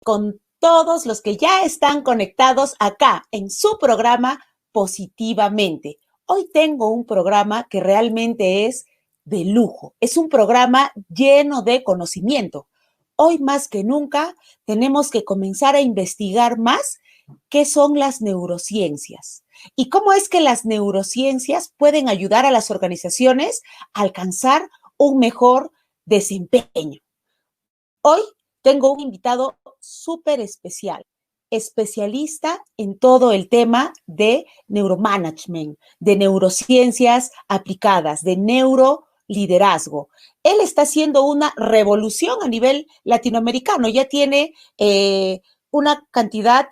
con todos los que ya están conectados acá en su programa Positivamente. Hoy tengo un programa que realmente es de lujo. Es un programa lleno de conocimiento. Hoy más que nunca tenemos que comenzar a investigar más qué son las neurociencias y cómo es que las neurociencias pueden ayudar a las organizaciones a alcanzar un mejor desempeño. Hoy tengo un invitado súper especial, especialista en todo el tema de neuromanagement, de neurociencias aplicadas, de neuroliderazgo. Él está haciendo una revolución a nivel latinoamericano, ya tiene una cantidad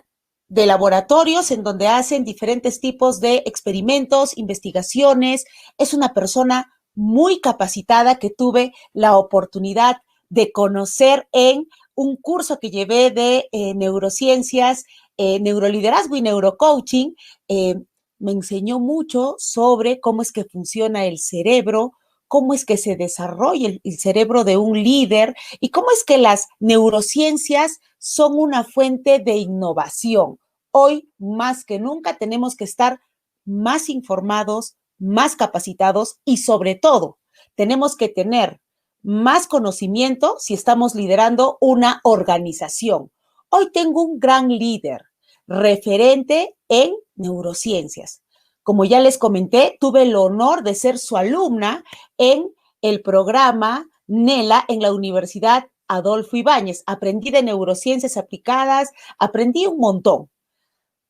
de laboratorios en donde hacen diferentes tipos de experimentos, investigaciones. Es una persona muy capacitada que tuve la oportunidad de conocer en un curso que llevé de neurociencias, neuroliderazgo y neurocoaching. Me enseñó mucho sobre cómo es que funciona el cerebro, cómo es que se desarrolla el cerebro de un líder y cómo es que las neurociencias son una fuente de innovación. Hoy, más que nunca, tenemos que estar más informados, más capacitados y, sobre todo, tenemos que tener más conocimiento si estamos liderando una organización. Hoy tengo un gran líder, referente en neurociencias. Como ya les comenté, tuve el honor de ser su alumna en el programa NELA en la Universidad Adolfo Ibáñez. Aprendí de neurociencias aplicadas, aprendí un montón.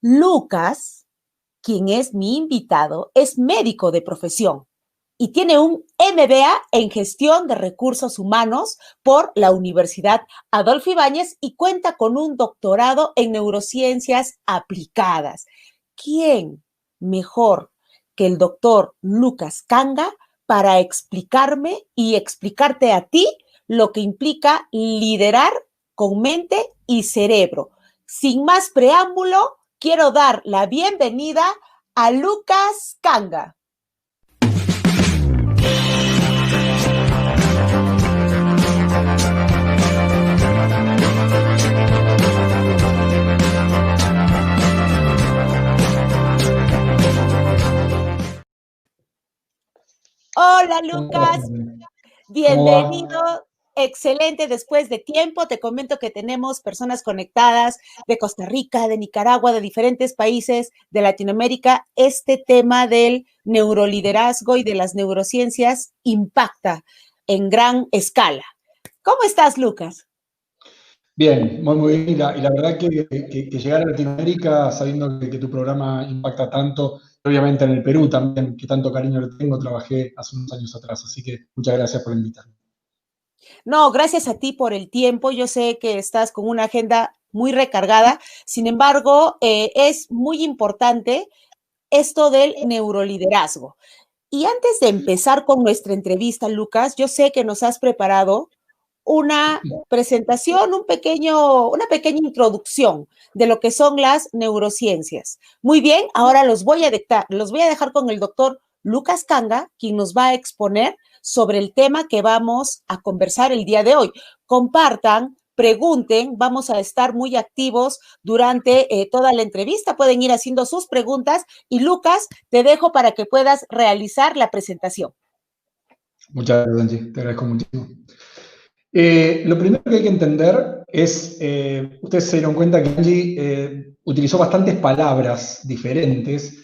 Lucas, quien es mi invitado, es médico de profesión y tiene un MBA en gestión de recursos humanos por la Universidad Adolfo Ibáñez y cuenta con un doctorado en neurociencias aplicadas. ¿Quién mejor que el doctor Lucas Kanga para explicarme y explicarte a ti lo que implica liderar con mente y cerebro? Sin más preámbulo, quiero dar la bienvenida a Lucas Kanga. Hola, Lucas. Bienvenido. Excelente, después de tiempo, te comento que tenemos personas conectadas de Costa Rica, de Nicaragua, de diferentes países de Latinoamérica. Este tema del neuroliderazgo y de las neurociencias impacta en gran escala. ¿Cómo estás, Lucas? Bien, muy bien. Y la verdad que llegar a Latinoamérica sabiendo que tu programa impacta tanto, obviamente en el Perú también, que tanto cariño le tengo, trabajé hace unos años atrás, así que muchas gracias por invitarme. No, gracias a ti por el tiempo. Yo sé que estás con una agenda muy recargada. Sin embargo, es muy importante esto del neuroliderazgo. Y antes de empezar con nuestra entrevista, Lucas, yo sé que nos has preparado una presentación, una pequeña introducción de lo que son las neurociencias. Muy bien, ahora los voy a dejar con el doctor Lucas Kanga, quien nos va a exponer sobre el tema que vamos a conversar el día de hoy. Compartan, pregunten, vamos a estar muy activos durante toda la entrevista, pueden ir haciendo sus preguntas y Lucas, te dejo para que puedas realizar la presentación. Muchas gracias, Angie, te agradezco muchísimo. Lo primero que hay que entender es, ustedes se dieron cuenta que Angie utilizó bastantes palabras diferentes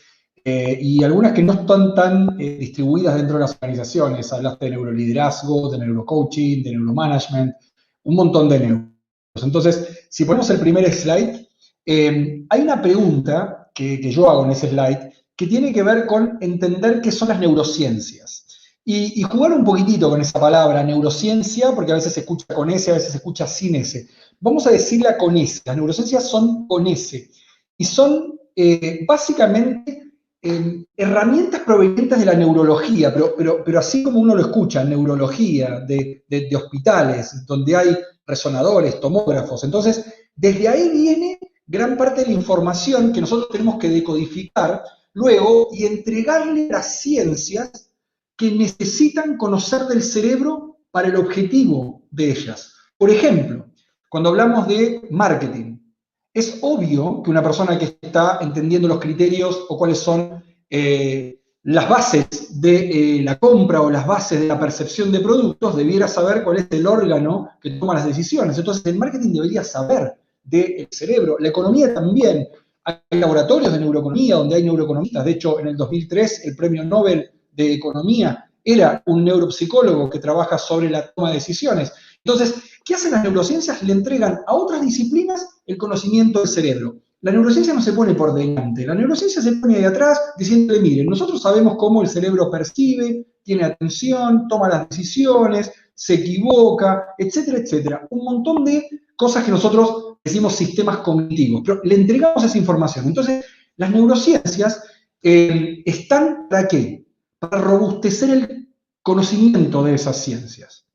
y algunas que no están tan distribuidas dentro de las organizaciones. Hablaste de neuroliderazgo, de neurocoaching, de neuromanagement, un montón de neuros. Entonces, si ponemos el primer slide, hay una pregunta que yo hago en ese slide que tiene que ver con entender qué son las neurociencias. Y jugar un poquitito con esa palabra, neurociencia, porque a veces se escucha con S, a veces se escucha sin S. Vamos a decirla con S. Las neurociencias son con S. Y son básicamente herramientas provenientes de la neurología, pero así como uno lo escucha, neurología, de hospitales, donde hay resonadores, tomógrafos. Entonces, desde ahí viene gran parte de la información que nosotros tenemos que decodificar luego y entregarle las ciencias que necesitan conocer del cerebro para el objetivo de ellas. Por ejemplo, cuando hablamos de marketing. Es obvio que una persona que está entendiendo los criterios o cuáles son las bases de la compra o las bases de la percepción de productos debiera saber cuál es el órgano que toma las decisiones. Entonces, el marketing debería saber del cerebro. La economía también. Hay laboratorios de neuroeconomía donde hay neuroeconomistas. De hecho, en el 2003, el premio Nobel de Economía era un neuropsicólogo que trabaja sobre la toma de decisiones. Entonces, ¿qué hacen las neurociencias? Le entregan a otras disciplinas el conocimiento del cerebro. La neurociencia no se pone por delante, la neurociencia se pone ahí atrás diciéndole, miren, nosotros sabemos cómo el cerebro percibe, tiene atención, toma las decisiones, se equivoca, etcétera, etcétera. Un montón de cosas que nosotros decimos sistemas cognitivos, pero le entregamos esa información. Entonces, las neurociencias están ¿para qué? Para robustecer el conocimiento de esas ciencias.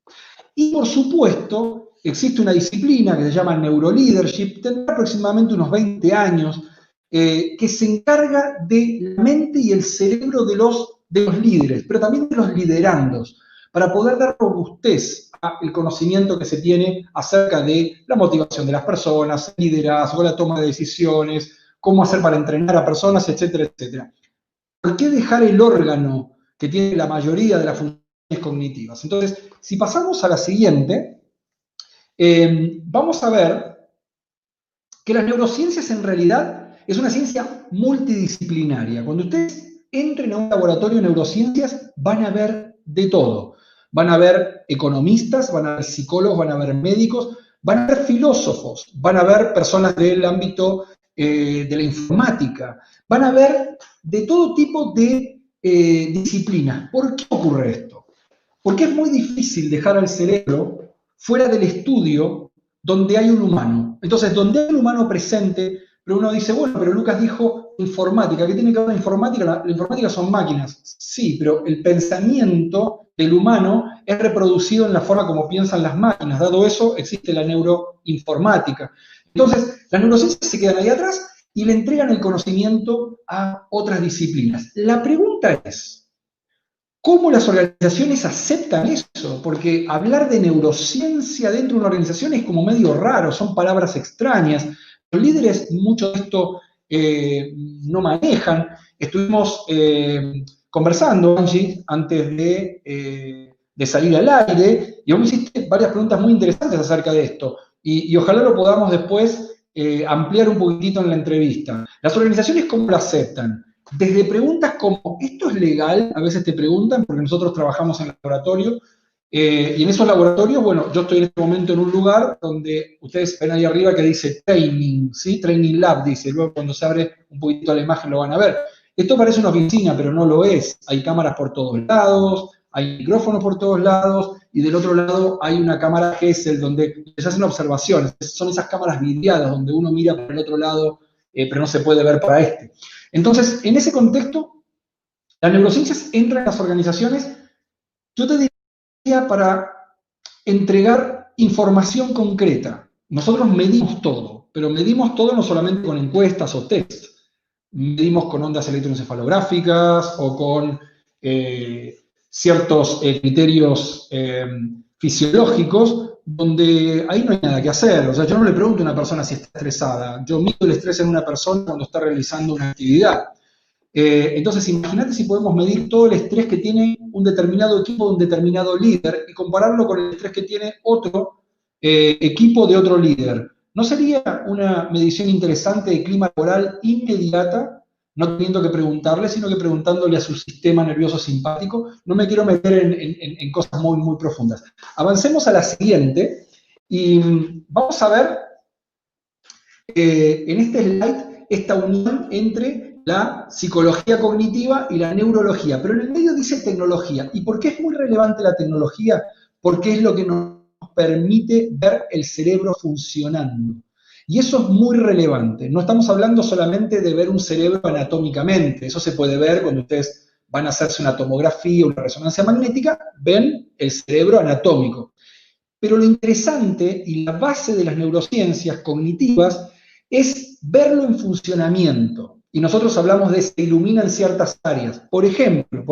Y por supuesto, existe una disciplina que se llama Neuroleadership, tendrá aproximadamente unos 20 años, que se encarga de la mente y el cerebro de los líderes, pero también de los liderandos, para poder dar robustez al conocimiento que se tiene acerca de la motivación de las personas, el liderazgo, la toma de decisiones, cómo hacer para entrenar a personas, etcétera, etcétera. ¿Por qué dejar el órgano que tiene la mayoría de las funciones cognitivas? Entonces, si pasamos a la siguiente, vamos a ver que las neurociencias en realidad es una ciencia multidisciplinaria. Cuando ustedes entren a un laboratorio de neurociencias, van a ver de todo. Van a ver economistas, van a ver psicólogos, van a ver médicos, van a ver filósofos, van a ver personas del ámbito de la informática, van a ver de todo tipo de disciplinas. ¿Por qué ocurre esto? Porque es muy difícil dejar al cerebro fuera del estudio donde hay un humano. Entonces, donde hay un humano presente, pero uno dice, bueno, pero Lucas dijo informática. ¿Qué tiene que ver la informática? La informática son máquinas. Sí, pero el pensamiento del humano es reproducido en la forma como piensan las máquinas. Dado eso, existe la neuroinformática. Entonces, las neurociencias se quedan ahí atrás y le entregan el conocimiento a otras disciplinas. La pregunta es, ¿cómo las organizaciones aceptan eso? Porque hablar de neurociencia dentro de una organización es como medio raro, son palabras extrañas. Los líderes mucho de esto no manejan. Estuvimos conversando, Angie, antes de salir al aire, y vos me hiciste varias preguntas muy interesantes acerca de esto. Y ojalá lo podamos después ampliar un poquitito en la entrevista. ¿Las organizaciones cómo lo aceptan? Desde preguntas como, ¿esto es legal? A veces te preguntan, porque nosotros trabajamos en laboratorio, y en esos laboratorios, bueno, yo estoy en este momento en un lugar donde ustedes ven ahí arriba que dice training, ¿sí? Training Lab, dice, luego cuando se abre un poquito la imagen lo van a ver. Esto parece una oficina, pero no lo es. Hay cámaras por todos lados, hay micrófonos por todos lados, y del otro lado hay una cámara Gesell donde se hacen observaciones. Son esas cámaras vidriadas donde uno mira para el otro lado, pero no se puede ver para este. Entonces, en ese contexto, las neurociencias entran en las organizaciones, yo te diría, para entregar información concreta. Nosotros medimos todo, pero medimos todo no solamente con encuestas o test. Medimos con ondas electroencefalográficas o con ciertos criterios fisiológicos, donde ahí no hay nada que hacer. O sea, yo no le pregunto a una persona si está estresada. Yo mido el estrés en una persona cuando está realizando una actividad. Entonces, imagínate si podemos medir todo el estrés que tiene un determinado equipo de un determinado líder y compararlo con el estrés que tiene otro equipo de otro líder. ¿No sería una medición interesante de clima laboral inmediata? No teniendo que preguntarle, sino que preguntándole a su sistema nervioso simpático. No me quiero meter en cosas muy, muy profundas. Avancemos a la siguiente y vamos a ver en este slide esta unión entre la psicología cognitiva y la neurología, pero en el medio dice tecnología. ¿Y por qué es muy relevante la tecnología? Porque es lo que nos permite ver el cerebro funcionando. Y eso es muy relevante. No estamos hablando solamente de ver un cerebro anatómicamente. Eso se puede ver cuando ustedes van a hacerse una tomografía, una resonancia magnética, ven el cerebro anatómico. Pero lo interesante y la base de las neurociencias cognitivas es verlo en funcionamiento. Y nosotros hablamos de se ilumina en ciertas áreas. Por ejemplo,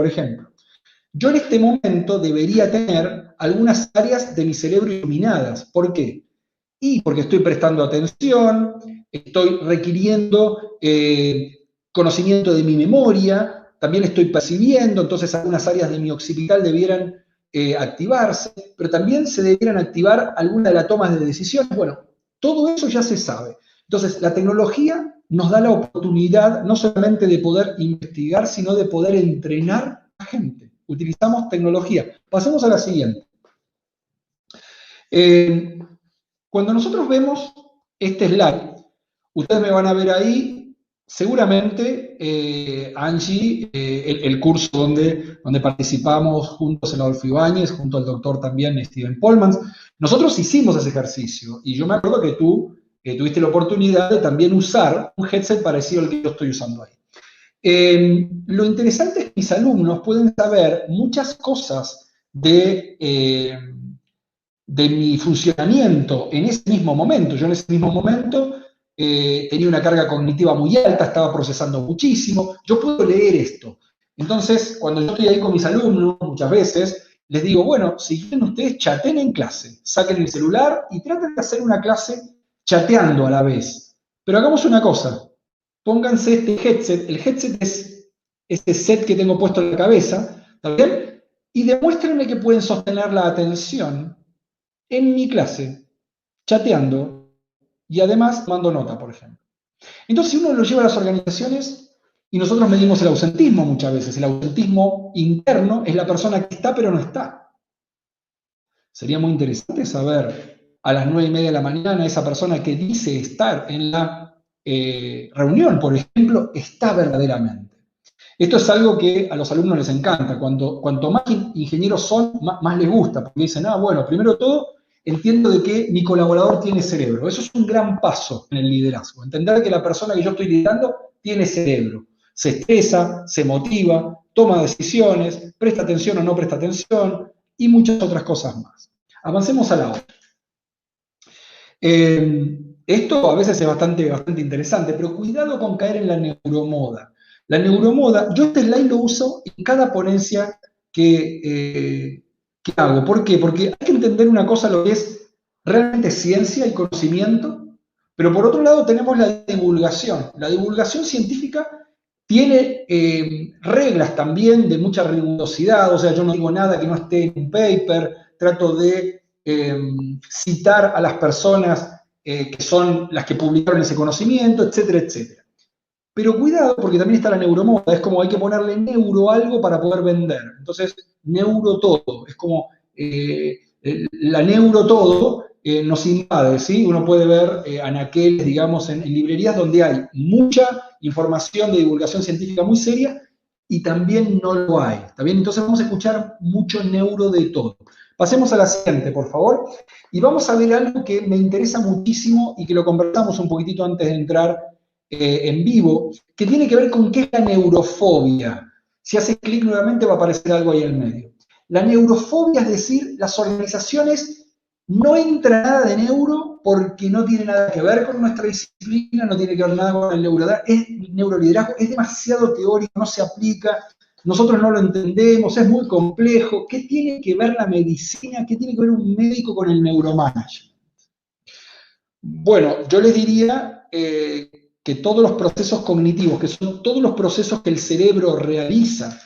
yo en este momento debería tener algunas áreas de mi cerebro iluminadas. ¿Por qué? Y porque estoy prestando atención, estoy requiriendo conocimiento de mi memoria, también estoy percibiendo, entonces algunas áreas de mi occipital debieran activarse, pero también se debieran activar algunas de las tomas de decisiones. Bueno, todo eso ya se sabe. Entonces, la tecnología nos da la oportunidad no solamente de poder investigar, sino de poder entrenar a gente. Utilizamos tecnología. Pasemos a la siguiente. Cuando nosotros vemos este slide, ustedes me van a ver ahí, seguramente, Angie, el curso donde participamos juntos en Adolfo Ibáñez, junto al doctor también Steven Polmans. Nosotros hicimos ese ejercicio y yo me acuerdo que tú tuviste la oportunidad de también usar un headset parecido al que yo estoy usando ahí. Lo interesante es que mis alumnos pueden saber muchas cosas de mi funcionamiento en ese mismo momento. Yo en ese mismo momento tenía una carga cognitiva muy alta, estaba procesando muchísimo. Yo puedo leer esto. Entonces, cuando yo estoy ahí con mis alumnos, muchas veces, les digo, bueno, si quieren ustedes, chaten en clase. Saquen el celular y traten de hacer una clase chateando a la vez. Pero hagamos una cosa. Pónganse este headset. El headset es este set que tengo puesto en la cabeza, ¿está bien? Y demuéstrenme que pueden sostener la atención en mi clase, chateando y además tomando nota, por ejemplo. Entonces, si uno lo lleva a las organizaciones, y nosotros medimos el ausentismo muchas veces, el ausentismo interno es la persona que está pero no está. Sería muy interesante saber a las 9:30 de la mañana esa persona que dice estar en la reunión, por ejemplo, está verdaderamente. Esto es algo que a los alumnos les encanta. Cuanto más ingenieros son, más les gusta, porque dicen, bueno, primero de todo, entiendo de que mi colaborador tiene cerebro. Eso es un gran paso en el liderazgo. Entender que la persona que yo estoy liderando tiene cerebro. Se estresa, se motiva, toma decisiones, presta atención o no presta atención, y muchas otras cosas más. Avancemos a la otra. Esto a veces es bastante interesante, pero cuidado con caer en la neuromoda. La neuromoda, yo este slide lo uso en cada ponencia que hago. ¿Por qué? Porque hay que entender una cosa, lo que es realmente ciencia y conocimiento, pero por otro lado tenemos la divulgación. La divulgación científica tiene reglas también de mucha rigurosidad, o sea, yo no digo nada que no esté en un paper, trato de citar a las personas que son las que publicaron ese conocimiento, etcétera, etcétera. Pero cuidado, porque también está la neuromoda, es como hay que ponerle neuro a algo para poder vender. Entonces, neuro todo, es como la neuro todo nos invade, ¿sí? Uno puede ver anaqueles, digamos, en librerías donde hay mucha información de divulgación científica muy seria y también no lo hay, ¿está bien? Entonces vamos a escuchar mucho neuro de todo. Pasemos a la siguiente, por favor, y vamos a ver algo que me interesa muchísimo y que lo conversamos un poquitito antes de entrar en vivo, que tiene que ver con qué es la neurofobia. Si haces clic nuevamente va a aparecer algo ahí en medio. La neurofobia, es decir, las organizaciones no entra nada de neuro porque no tiene nada que ver con nuestra disciplina, no tiene que ver nada con el neuroliderazgo, es demasiado teórico, no se aplica, nosotros no lo entendemos, es muy complejo. ¿Qué tiene que ver la medicina? ¿Qué tiene que ver un médico con el neuromanagement? Bueno, yo les diría que todos los procesos cognitivos, que son todos los procesos que el cerebro realiza,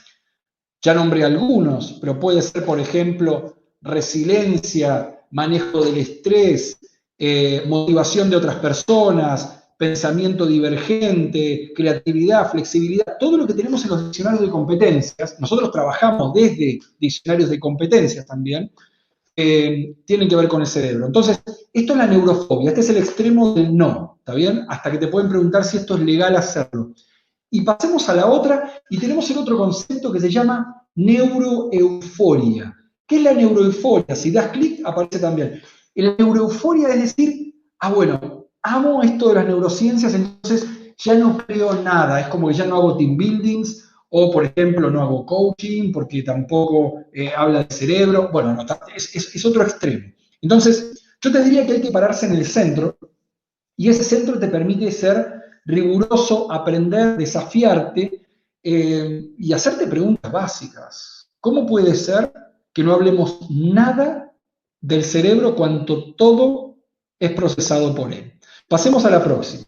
ya nombré algunos, pero puede ser, por ejemplo, resiliencia, manejo del estrés, motivación de otras personas, pensamiento divergente, creatividad, flexibilidad, todo lo que tenemos en los diccionarios de competencias, nosotros trabajamos desde diccionarios de competencias también, tienen que ver con el cerebro. Entonces, esto es la neurofobia, este es el extremo del no, ¿está bien? Hasta que te pueden preguntar si esto es legal hacerlo. Y pasemos a la otra, y tenemos el otro concepto que se llama neuroeuforia. ¿Qué es la neuroeuforia? Si das clic, aparece también. La neuroeuforia es decir, bueno, amo esto de las neurociencias, entonces ya no creo nada, es como que ya no hago team buildings, o por ejemplo no hago coaching, porque tampoco habla de cerebro. Bueno, no, es otro extremo. Entonces, yo te diría que hay que pararse en el centro, y ese centro te permite ser riguroso, aprender, desafiarte y hacerte preguntas básicas. ¿Cómo puede ser que no hablemos nada del cerebro cuando todo es procesado por él. Pasemos a la próxima.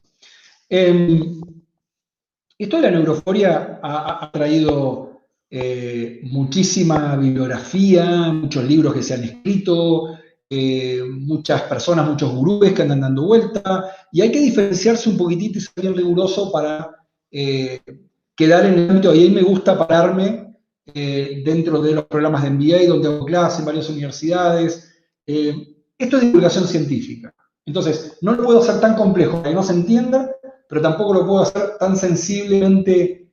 Esto de la neuroforia ha traído muchísima bibliografía, muchos libros que se han escrito, muchas personas, muchos gurúes que andan dando vuelta, y hay que diferenciarse un poquitito y ser bien riguroso para quedar en el ámbito, y ahí me gusta pararme dentro de los programas de MBA, donde hago clases en varias universidades. Esto es divulgación científica. Entonces, no lo puedo hacer tan complejo para que no se entienda, pero tampoco lo puedo hacer tan sensiblemente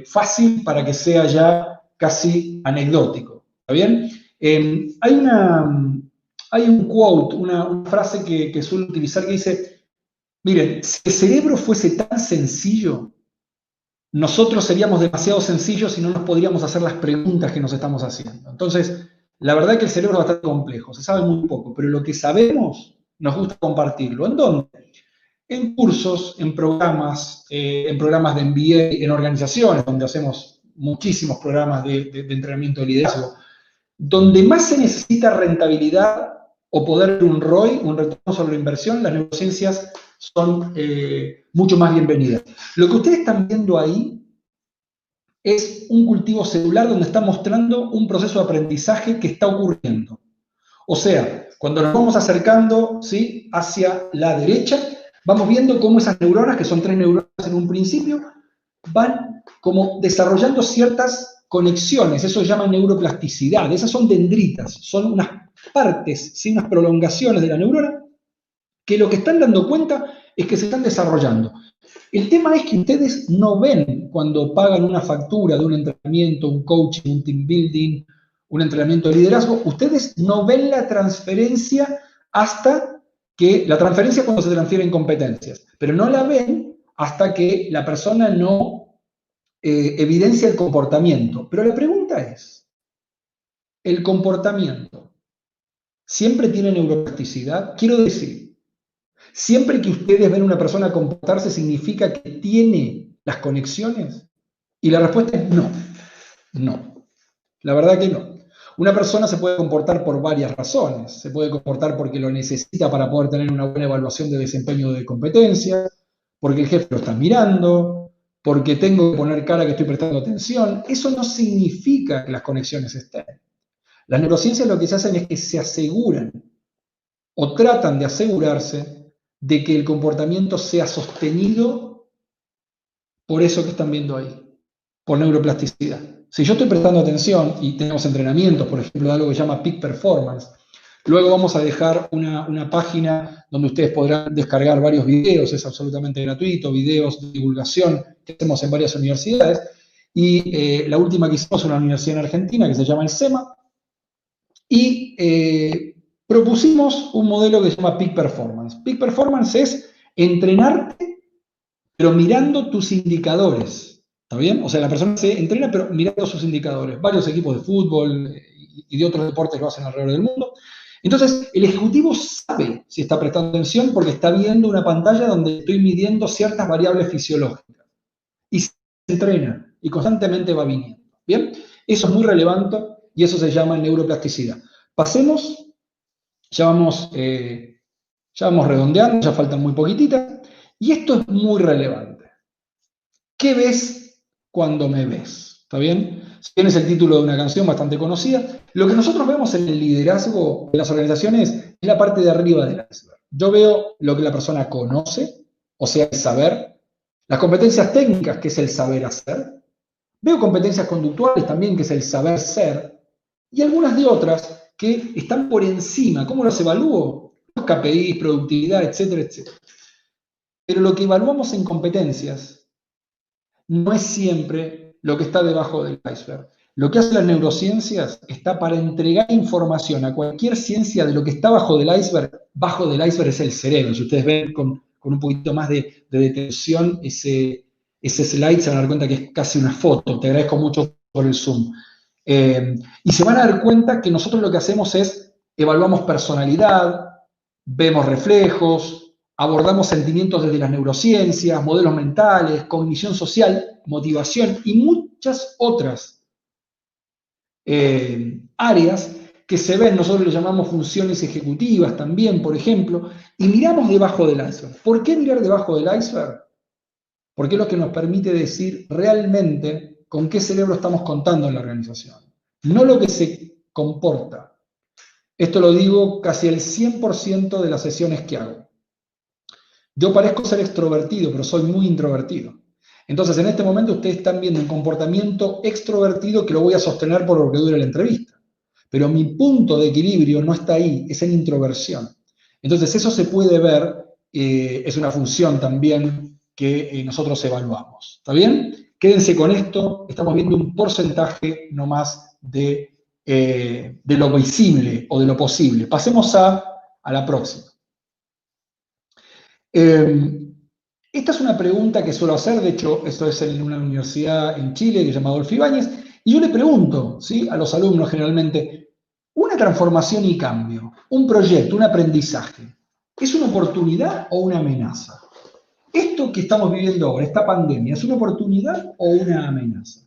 fácil para que sea ya casi anecdótico. ¿Está bien? Hay un quote, una frase que suelo utilizar que dice, miren, si el cerebro fuese tan sencillo, nosotros seríamos demasiado sencillos y no nos podríamos hacer las preguntas que nos estamos haciendo. Entonces, la verdad es que el cerebro es bastante complejo, se sabe muy poco, pero lo que sabemos nos gusta compartirlo. ¿En dónde? En cursos, en programas de MBA, en organizaciones, donde hacemos muchísimos programas de entrenamiento de liderazgo, donde más se necesita rentabilidad o poder ver un ROI, un retorno sobre la inversión, las neurociencias son mucho más bienvenidas. Lo que ustedes están viendo ahí es un cultivo celular donde está mostrando un proceso de aprendizaje que está ocurriendo. O sea, cuando nos vamos acercando, ¿sí?, hacia la derecha, vamos viendo cómo esas neuronas, que son 3 neuronas en un principio, van como desarrollando ciertas conexiones, eso se llama neuroplasticidad, esas son dendritas, son unas partes, ¿sí?, unas prolongaciones de la neurona, que lo que están dando cuenta es que se están desarrollando. El tema es que ustedes no ven cuando pagan una factura de un entrenamiento, un coaching, un team building, un entrenamiento de liderazgo, ustedes no ven la transferencia hasta que, la transferencia cuando se transfieren competencias, pero no la ven hasta que la persona no evidencia el comportamiento. Pero la pregunta es, ¿el comportamiento siempre tiene neuroplasticidad? Quiero decir, siempre que ustedes ven a una persona comportarse, ¿significa que tiene las conexiones? Y la respuesta es no. No. La verdad que no. Una persona se puede comportar por varias razones. Se puede comportar porque lo necesita para poder tener una buena evaluación de desempeño de competencia, porque el jefe lo está mirando, porque tengo que poner cara que estoy prestando atención. Eso no significa que las conexiones estén. Las neurociencias lo que se hacen es que se aseguran o tratan de asegurarse de que el comportamiento sea sostenido por eso que están viendo ahí, por neuroplasticidad. Si yo estoy prestando atención y tenemos entrenamientos, por ejemplo, de algo que se llama Peak Performance, luego vamos a dejar una página donde ustedes podrán descargar varios videos, es absolutamente gratuito, videos de divulgación que hacemos en varias universidades, y la última que hicimos en una universidad en Argentina que se llama el SEMA, y propusimos un modelo que se llama Peak Performance. Peak Performance es entrenarte, pero mirando tus indicadores. ¿Está bien? O sea, la persona se entrena, pero mirando sus indicadores. Varios equipos de fútbol y de otros deportes lo hacen alrededor del mundo. Entonces, el ejecutivo sabe si está prestando atención porque está viendo una pantalla donde estoy midiendo ciertas variables fisiológicas. Y se entrena y constantemente va viniendo. ¿Bien? Eso es muy relevante y eso se llama neuroplasticidad. Pasemos, ya vamos redondeando, ya faltan muy poquititas. Y esto es muy relevante. ¿Qué ves cuando me ves? ¿Está bien? Si tienes el título de una canción bastante conocida, lo que nosotros vemos en el liderazgo de las organizaciones es la parte de arriba del iceberg. Yo veo lo que la persona conoce, o sea, el saber, las competencias técnicas, que es el saber hacer, veo competencias conductuales también, que es el saber ser, y algunas de otras que están por encima. ¿Cómo las evalúo? Los KPIs, productividad, etcétera, etcétera. Pero lo que evaluamos en competencias no es siempre lo que está debajo del iceberg. Lo que hacen las neurociencias está para entregar información a cualquier ciencia de lo que está bajo del iceberg. Bajo del iceberg es el cerebro. Si ustedes ven con un poquito más de detención ese slide, se van a dar cuenta que es casi una foto. Te agradezco mucho por el zoom. Y se van a dar cuenta que nosotros lo que hacemos es evaluamos personalidad, vemos reflejos, abordamos sentimientos desde las neurociencias, modelos mentales, cognición social, motivación y muchas otras áreas que se ven, nosotros le llamamos funciones ejecutivas también, por ejemplo, y miramos debajo del iceberg. ¿Por qué mirar debajo del iceberg? Porque es lo que nos permite decir realmente con qué cerebro estamos contando en la organización, no lo que se comporta. Esto lo digo casi el 100% de las sesiones que hago. Yo parezco ser extrovertido, pero soy muy introvertido. Entonces, en este momento ustedes están viendo un comportamiento extrovertido que lo voy a sostener por lo que dure la entrevista. Pero mi punto de equilibrio no está ahí, es en introversión. Entonces, eso se puede ver, es una función también que nosotros evaluamos. ¿Está bien? Quédense con esto, estamos viendo un porcentaje nomás de lo visible o de lo posible. Pasemos a la próxima. Esta es una pregunta que suelo hacer, de hecho, esto es en una universidad en Chile que se llama Adolfo Ibáñez, y yo le pregunto, ¿sí?, a los alumnos generalmente, una transformación y cambio, un proyecto, un aprendizaje, ¿es una oportunidad o una amenaza? Esto que estamos viviendo ahora, esta pandemia, ¿es una oportunidad o una amenaza?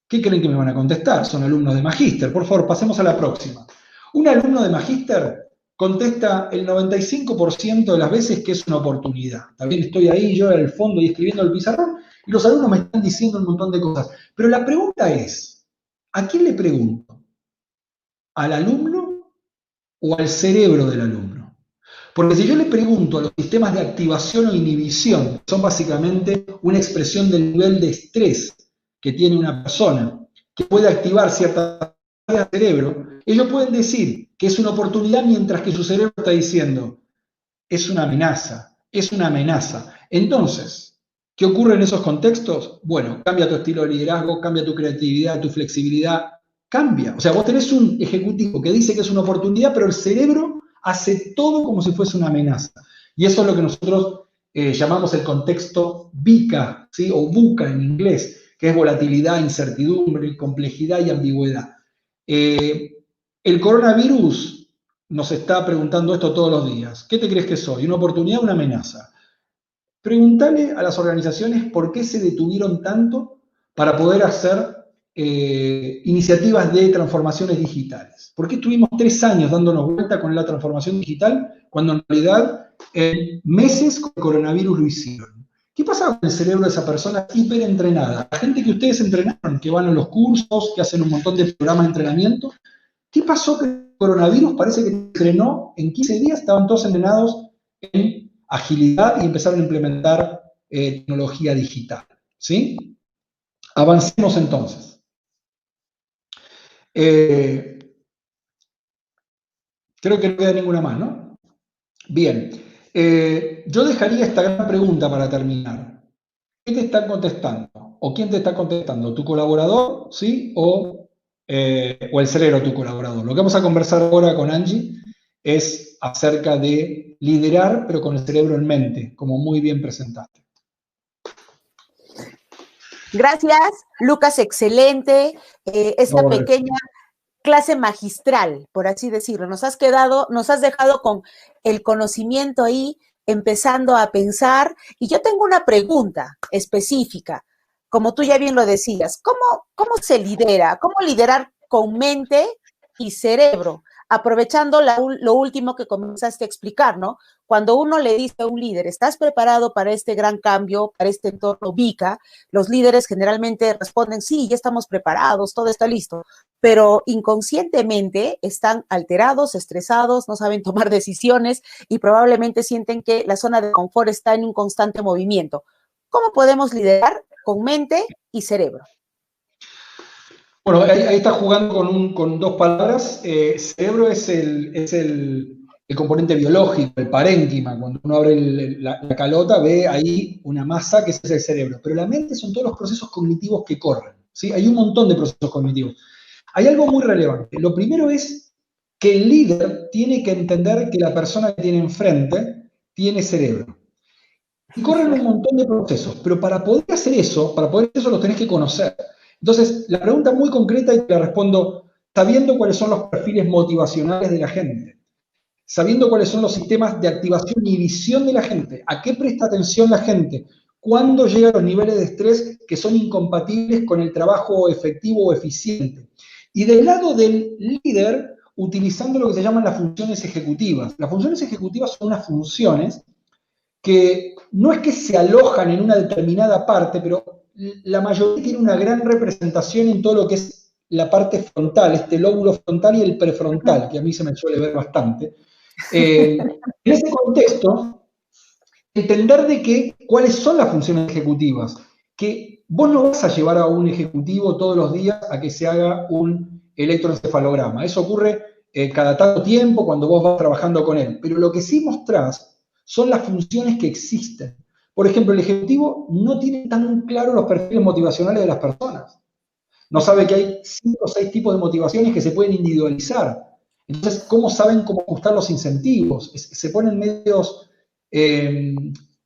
¿Qué creen que me van a contestar? Son alumnos de Magíster. Por favor, pasemos a la próxima. Un alumno de Magíster contesta el 95% de las veces que es una oportunidad. También estoy ahí, yo en el fondo y escribiendo el pizarrón, y los alumnos me están diciendo un montón de cosas. Pero la pregunta es, ¿a quién le pregunto? ¿Al alumno o al cerebro del alumno? Porque si yo le pregunto a los sistemas de activación o inhibición, que son básicamente una expresión del nivel de estrés que tiene una persona, que puede activar ciertas áreas del cerebro, ellos pueden decir que es una oportunidad mientras que su cerebro está diciendo, es una amenaza, es una amenaza. Entonces, ¿qué ocurre en esos contextos? Bueno, cambia tu estilo de liderazgo, cambia tu creatividad, tu flexibilidad, cambia. O sea, vos tenés un ejecutivo que dice que es una oportunidad, pero el cerebro hace todo como si fuese una amenaza. Y eso es lo que nosotros llamamos el contexto VUCA, ¿sí?, o VUCA en inglés, que es volatilidad, incertidumbre, complejidad y ambigüedad. El coronavirus nos está preguntando esto todos los días. ¿Qué te crees que soy? ¿Una oportunidad o una amenaza? Preguntale a las organizaciones por qué se detuvieron tanto para poder hacer iniciativas de transformaciones digitales. ¿Por qué estuvimos 3 años dándonos vuelta con la transformación digital cuando en realidad en meses con el coronavirus lo hicieron? ¿Qué pasaba con el cerebro de esa persona hiperentrenada? La gente que ustedes entrenaron, que van a los cursos, que hacen un montón de programas de entrenamiento. ¿Qué pasó con el coronavirus? Parece que entrenó en 15 días, estaban todos entrenados en agilidad y empezaron a implementar tecnología digital. ¿Sí? Avancemos entonces. Creo que no queda ninguna más, ¿no? Bien. Yo dejaría esta gran pregunta para terminar. ¿Qué te están contestando? ¿O quién te está contestando? ¿Tu colaborador? ¿Sí? ¿O el cerebro de tu colaborador? Lo que vamos a conversar ahora con Angie es acerca de liderar, pero con el cerebro en mente, como muy bien presentaste. Gracias, Lucas, excelente. Esta pequeña clase magistral, por así decirlo. Nos has dejado con el conocimiento ahí, empezando a pensar. Y yo tengo una pregunta específica, como tú ya bien lo decías. ¿Cómo se lidera? ¿Cómo liderar con mente y cerebro? Aprovechando lo último que comenzaste a explicar, ¿no? Cuando uno le dice a un líder, ¿estás preparado para este gran cambio, para este entorno VUCA? Los líderes generalmente responden, sí, ya estamos preparados, todo está listo, pero inconscientemente están alterados, estresados, no saben tomar decisiones y probablemente sienten que la zona de confort está en un constante movimiento. ¿Cómo podemos liderar con mente y cerebro? Bueno, ahí está jugando con 2 palabras. Cerebro es el componente biológico, el parénquima. Cuando uno abre la calota, ve ahí una masa que es el cerebro. Pero la mente son todos los procesos cognitivos que corren, ¿sí? Hay un montón de procesos cognitivos. Hay algo muy relevante. Lo primero es que el líder tiene que entender que la persona que tiene enfrente tiene cerebro. Y corren un montón de procesos, pero para poder hacer eso los tenés que conocer. Entonces, la pregunta muy concreta y te la respondo sabiendo cuáles son los perfiles motivacionales de la gente, sabiendo cuáles son los sistemas de activación y visión de la gente, a qué presta atención la gente, cuándo llega a los niveles de estrés que son incompatibles con el trabajo efectivo o eficiente. Y del lado del líder, utilizando lo que se llaman las funciones ejecutivas. Las funciones ejecutivas son unas funciones que no es que se alojan en una determinada parte, pero la mayoría tiene una gran representación en todo lo que es la parte frontal, este lóbulo frontal y el prefrontal, que a mí se me suele ver bastante. En ese contexto, entender de cuáles son las funciones ejecutivas, que vos no vas a llevar a un ejecutivo todos los días a que se haga un electroencefalograma. Eso ocurre cada tanto tiempo cuando vos vas trabajando con él. Pero lo que sí mostrás son las funciones que existen. Por ejemplo, el ejecutivo no tiene tan claro los perfiles motivacionales de las personas. No sabe que hay 5 o 6 tipos de motivaciones que se pueden individualizar. Entonces, ¿cómo saben cómo ajustar los incentivos? Se ponen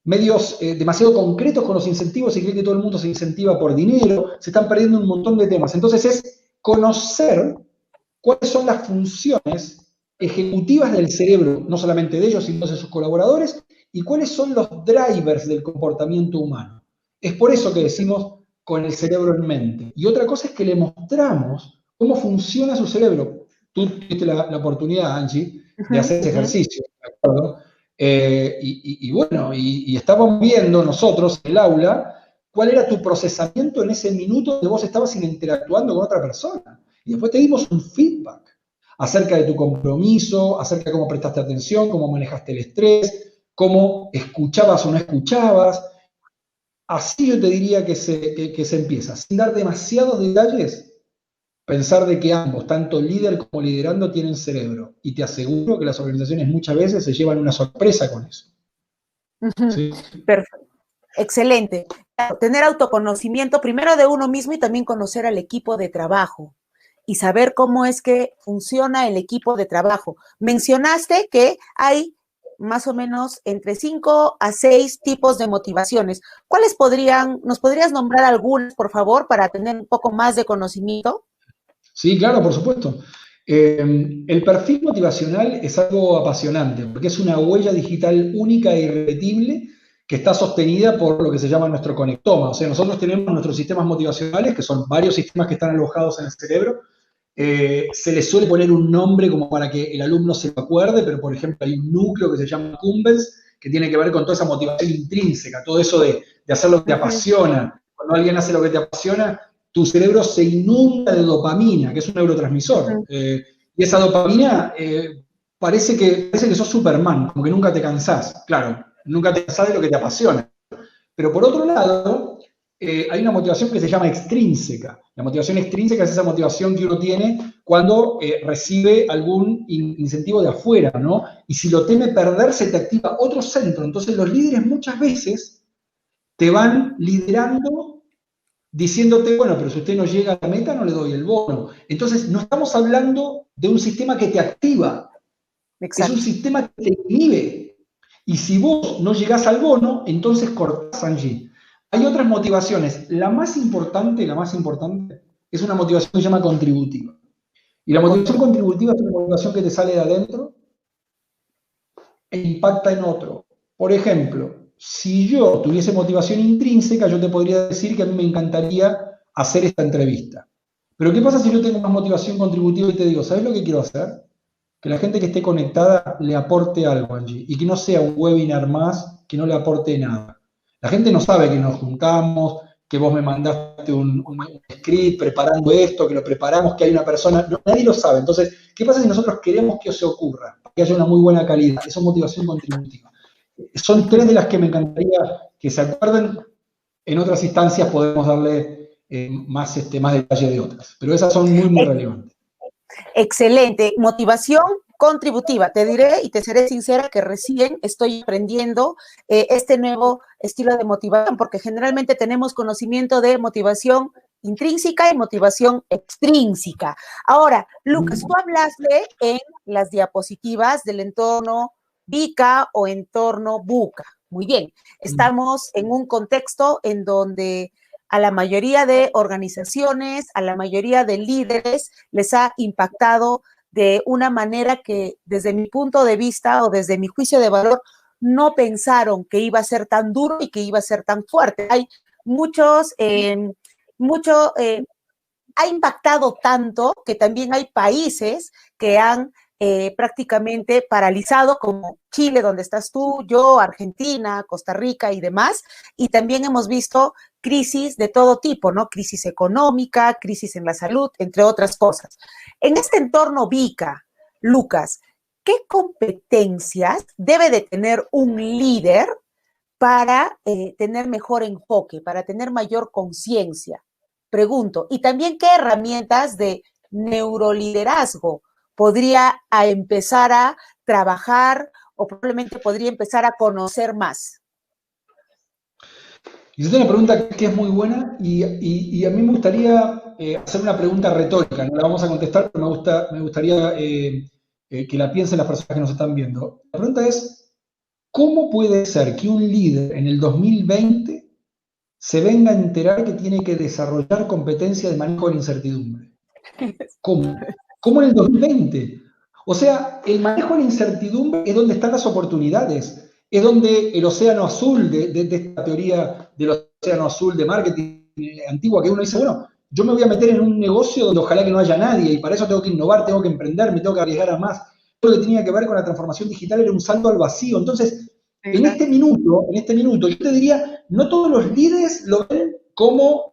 demasiado concretos con los incentivos y creen que todo el mundo se incentiva por dinero, se están perdiendo un montón de temas. Entonces es conocer cuáles son las funciones ejecutivas del cerebro, no solamente de ellos, sino de sus colaboradores, y cuáles son los drivers del comportamiento humano. Es por eso que decimos con el cerebro en mente. Y otra cosa es que le mostramos cómo funciona su cerebro. Tú tuviste la oportunidad, Angie, de hacer ese ejercicio, ¿de acuerdo? Y estábamos viendo nosotros en el aula cuál era tu procesamiento en ese minuto donde vos estabas interactuando con otra persona. Y después te dimos un feedback acerca de tu compromiso, acerca de cómo prestaste atención, cómo manejaste el estrés, cómo escuchabas o no escuchabas. Así yo te diría que se empieza, sin dar demasiados detalles, pensar de que ambos, tanto líder como liderando, tienen cerebro. Y te aseguro que las organizaciones muchas veces se llevan una sorpresa con eso. ¿Sí? Perfecto. Excelente. Tener autoconocimiento primero de uno mismo y también conocer al equipo de trabajo y saber cómo es que funciona el equipo de trabajo. Mencionaste que hay más o menos entre 5 a 6 tipos de motivaciones. ¿Cuáles nos podrías nombrar algunas, por favor, para tener un poco más de conocimiento? Sí, claro, por supuesto. El perfil motivacional es algo apasionante porque es una huella digital única e irrepetible que está sostenida por lo que se llama nuestro conectoma. O sea, nosotros tenemos nuestros sistemas motivacionales, que son varios sistemas que están alojados en el cerebro. Se les suele poner un nombre como para que el alumno se lo acuerde, pero por ejemplo hay un núcleo que se llama Cumbens, que tiene que ver con toda esa motivación intrínseca, todo eso de hacer lo que te apasiona. Cuando alguien hace lo que te apasiona, tu cerebro se inunda de dopamina, que es un neurotransmisor. Y esa dopamina parece que sos Superman, como que nunca te cansás. Claro, nunca te cansás de lo que te apasiona. Pero por otro lado, hay una motivación que se llama extrínseca. La motivación extrínseca es esa motivación que uno tiene cuando recibe algún incentivo de afuera, ¿no? Y si lo teme perder, se te activa otro centro. Entonces los líderes muchas veces te van liderando diciéndote, bueno, pero si usted no llega a la meta, no le doy el bono. Entonces, no estamos hablando de un sistema que te activa. Exacto. Es un sistema que te inhibe. Y si vos no llegás al bono, entonces cortás, Angie. Hay otras motivaciones. La más importante es una motivación que se llama contributiva. Y la motivación contributiva es una motivación que te sale de adentro e impacta en otro. Por ejemplo, si yo tuviese motivación intrínseca, yo te podría decir que a mí me encantaría hacer esta entrevista. Pero ¿qué pasa si yo tengo más motivación contributiva y te digo, ¿sabes lo que quiero hacer? Que la gente que esté conectada le aporte algo, Angie, y que no sea un webinar más que no le aporte nada. La gente no sabe que nos juntamos, que vos me mandaste un script preparando esto, que lo preparamos, que hay una persona, no, nadie lo sabe. Entonces, ¿qué pasa si nosotros queremos que se ocurra? Que haya una muy buena calidad. Eso es motivación contributiva. Son 3 de las que me encantaría que se acuerden. En otras instancias podemos darle más detalle de otras, pero esas son muy, muy relevantes. Excelente. Motivación contributiva. Te diré y te seré sincera que recién estoy aprendiendo este nuevo estilo de motivación, porque generalmente tenemos conocimiento de motivación intrínseca y motivación extrínseca. Ahora, Lucas, tú hablaste en las diapositivas del entorno VICA o entorno BUCA. Muy bien, estamos en un contexto en donde a la mayoría de organizaciones, a la mayoría de líderes les ha impactado de una manera que desde mi punto de vista o desde mi juicio de valor no pensaron que iba a ser tan duro y que iba a ser tan fuerte. Hay mucho ha impactado tanto que también hay países que han prácticamente paralizado, como Chile, donde estás tú, yo, Argentina, Costa Rica y demás, y también hemos visto crisis de todo tipo, ¿no? Crisis económica, crisis en la salud, entre otras cosas. En este entorno VICA, Lucas, ¿qué competencias debe de tener un líder para tener mejor enfoque, para tener mayor conciencia? Pregunto. Y también, ¿qué herramientas de neuroliderazgo podría empezar a trabajar o probablemente podría empezar a conocer más? Y es una pregunta que es muy buena y a mí me gustaría hacer una pregunta retórica, no la vamos a contestar, pero me gustaría que la piensen las personas que nos están viendo. La pregunta es, ¿cómo puede ser que un líder en el 2020 se venga a enterar que tiene que desarrollar competencia de manejo de la incertidumbre? ¿Cómo? ¿Cómo en el 2020? O sea, el manejo de la incertidumbre es donde están las oportunidades, es donde el océano azul de esta teoría del océano azul de marketing antigua, que uno dice, bueno, yo me voy a meter en un negocio donde ojalá que no haya nadie, y para eso tengo que innovar, tengo que emprender, me tengo que arriesgar a más. Todo lo que tenía que ver con la transformación digital era un salto al vacío. Entonces, en este minuto, yo te diría, no todos los líderes lo ven como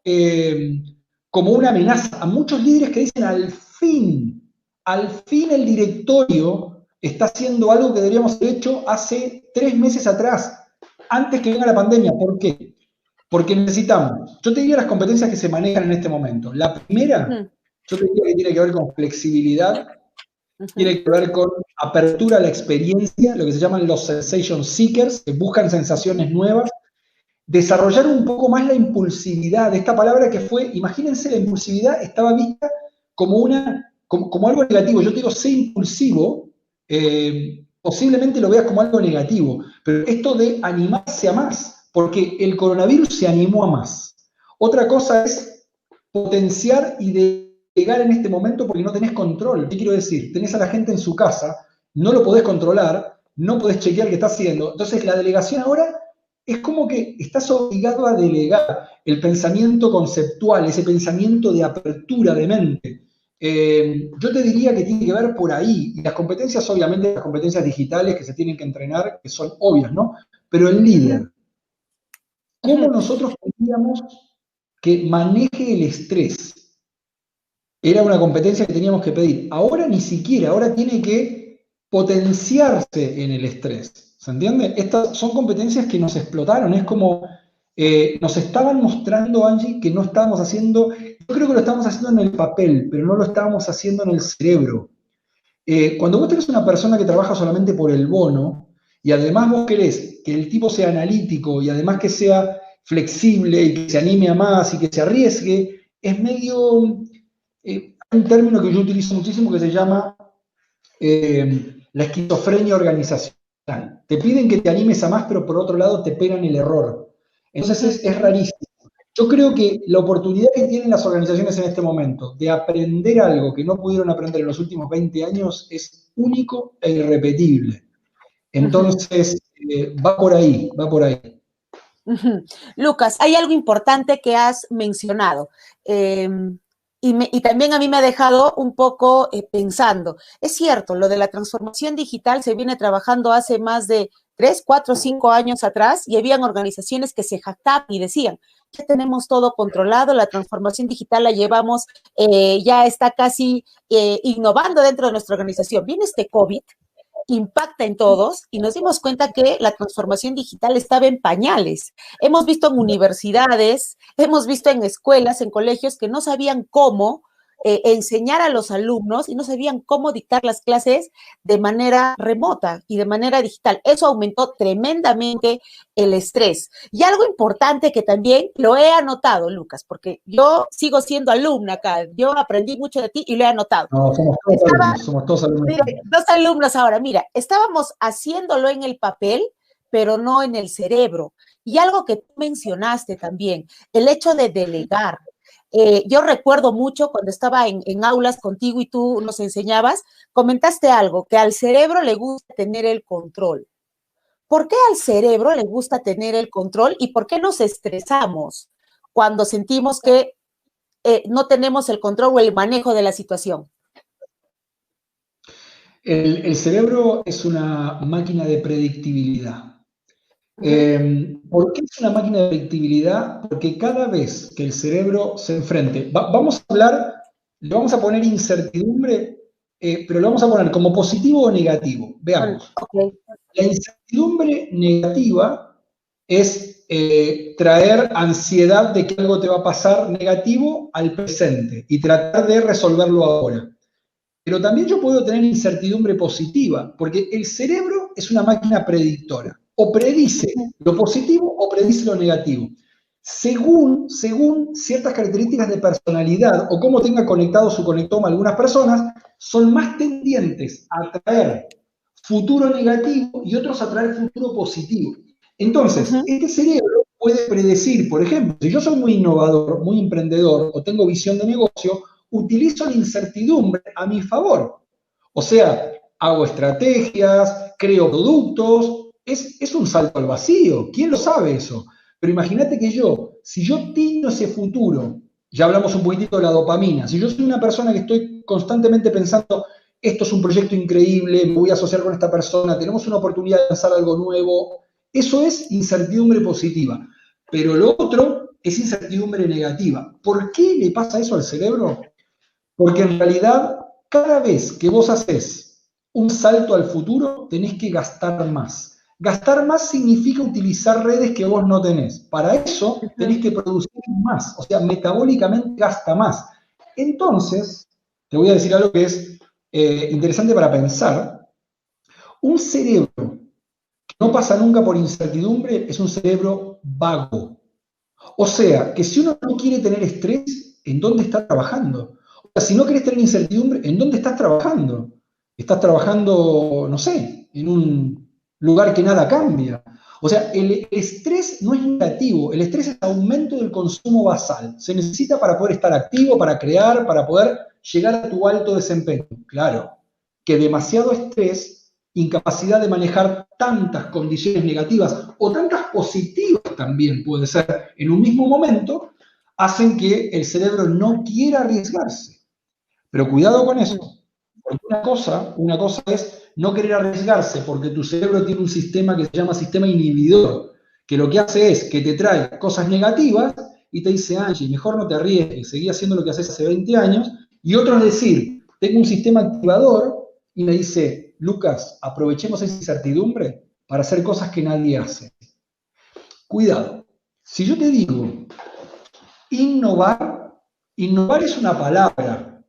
una amenaza. A muchos líderes que dicen, al fin el directorio está haciendo algo que deberíamos haber hecho hace 3 meses atrás, antes que venga la pandemia. ¿Por qué? Porque necesitamos, yo te diría las competencias que se manejan en este momento. La primera, yo te diría que tiene que ver con flexibilidad, tiene que ver con apertura a la experiencia, lo que se llaman los sensation seekers, que buscan sensaciones nuevas, desarrollar un poco más la impulsividad, esta palabra que fue, imagínense, la impulsividad estaba vista como algo negativo. Yo te digo, sé impulsivo, posiblemente lo veas como algo negativo, pero esto de animarse a más, porque el coronavirus se animó a más. Otra cosa es potenciar y delegar en este momento porque no tenés control. ¿Qué quiero decir? Tenés a la gente en su casa, no lo podés controlar, no podés chequear qué está haciendo. Entonces la delegación ahora es como que estás obligado a delegar el pensamiento conceptual, ese pensamiento de apertura de mente. Yo te diría que tiene que ver por ahí. Y las competencias, obviamente, las competencias digitales que se tienen que entrenar, que son obvias, ¿no? Pero el líder, ¿cómo nosotros queríamos que maneje el estrés? Era una competencia que teníamos que pedir. Ahora ni siquiera, ahora tiene que potenciarse en el estrés. ¿Se entiende? Estas son competencias que nos explotaron. Es como nos estaban mostrando, Angie, que no estábamos haciendo, yo creo que lo estábamos haciendo en el papel, pero no lo estábamos haciendo en el cerebro. Cuando vos tenés una persona que trabaja solamente por el bono, y además vos querés que el tipo sea analítico y además que sea flexible y que se anime a más y que se arriesgue, es medio... hay un término que yo utilizo muchísimo que se llama la esquizofrenia organizacional. Te piden que te animes a más, pero por otro lado te pegan el error. Entonces es rarísimo. Yo creo que la oportunidad que tienen las organizaciones en este momento de aprender algo que no pudieron aprender en los últimos 20 años es único e irrepetible. Entonces, va por ahí, va por ahí. Lucas, hay algo importante que has mencionado. Y también a mí me ha dejado un poco pensando. Es cierto, lo de la transformación digital se viene trabajando hace más de 3, 4, 5 años atrás y habían organizaciones que se jactaban y decían, ya tenemos todo controlado, la transformación digital la llevamos, ya está casi innovando dentro de nuestra organización. Viene este COVID, impacta en todos y nos dimos cuenta que la transformación digital estaba en pañales. Hemos visto en universidades, hemos visto en escuelas, en colegios que no sabían cómo enseñar a los alumnos y no sabían cómo dictar las clases de manera remota y de manera digital. Eso aumentó tremendamente el estrés. Y algo importante que también lo he anotado, Lucas, porque yo sigo siendo alumna acá, yo aprendí mucho de ti y lo he anotado. No, somos todos alumnos. Mire, 2 alumnos ahora, mira, estábamos haciéndolo en el papel, pero no en el cerebro. Y algo que tú mencionaste también, el hecho de delegar. Yo recuerdo mucho cuando estaba en aulas contigo y tú nos enseñabas, comentaste algo, que al cerebro le gusta tener el control. ¿Por qué al cerebro le gusta tener el control y por qué nos estresamos cuando sentimos que no tenemos el control o el manejo de la situación? El cerebro es una máquina de predictibilidad. ¿Por qué es una máquina de predictibilidad? Porque cada vez que el cerebro se enfrente, vamos a hablar, le vamos a poner incertidumbre, pero lo vamos a poner como positivo o negativo. Veamos. Okay. La incertidumbre negativa es traer ansiedad de que algo te va a pasar negativo al presente y tratar de resolverlo ahora. Pero también yo puedo tener incertidumbre positiva, porque el cerebro es una máquina predictora. O predice lo positivo o predice lo negativo. Según ciertas características de personalidad o cómo tenga conectado su conectoma algunas personas, son más tendientes a traer futuro negativo y otros a traer futuro positivo. Entonces, este cerebro puede predecir, por ejemplo, si yo soy muy innovador, muy emprendedor o tengo visión de negocio, utilizo la incertidumbre a mi favor. O sea, hago estrategias, creo productos, es un salto al vacío. ¿Quién lo sabe eso? Pero imagínate que si yo tiño ese futuro, ya hablamos un poquitito de la dopamina, si yo soy una persona que estoy constantemente pensando, esto es un proyecto increíble, me voy a asociar con esta persona, tenemos una oportunidad de lanzar algo nuevo, eso es incertidumbre positiva. Pero lo otro es incertidumbre negativa. ¿Por qué le pasa eso al cerebro? Porque en realidad, cada vez que vos haces un salto al futuro, tenés que gastar más. Gastar más significa utilizar redes que vos no tenés. Para eso tenés que producir más, o sea, metabólicamente gasta más. Entonces, te voy a decir algo que es interesante para pensar. Un cerebro que no pasa nunca por incertidumbre es un cerebro vago. O sea, que si uno no quiere tener estrés, ¿en dónde está trabajando? O sea, si no querés tener incertidumbre, ¿en dónde estás trabajando? Estás trabajando, no sé, en un lugar que nada cambia. O sea, el estrés no es negativo, el estrés es aumento del consumo basal. Se necesita para poder estar activo, para crear, para poder llegar a tu alto desempeño. Claro, que demasiado estrés, incapacidad de manejar tantas condiciones negativas o tantas positivas también puede ser en un mismo momento, hacen que el cerebro no quiera arriesgarse. Pero cuidado con eso, porque una cosa es no querer arriesgarse porque tu cerebro tiene un sistema que se llama sistema inhibidor, que lo que hace es que te trae cosas negativas y te dice, Angie, mejor no te arriesgues, seguí haciendo lo que haces hace 20 años, y otro es decir, tengo un sistema activador y me dice, Lucas, aprovechemos esa incertidumbre para hacer cosas que nadie hace. Cuidado, si yo te digo innovar, innovar es una palabra,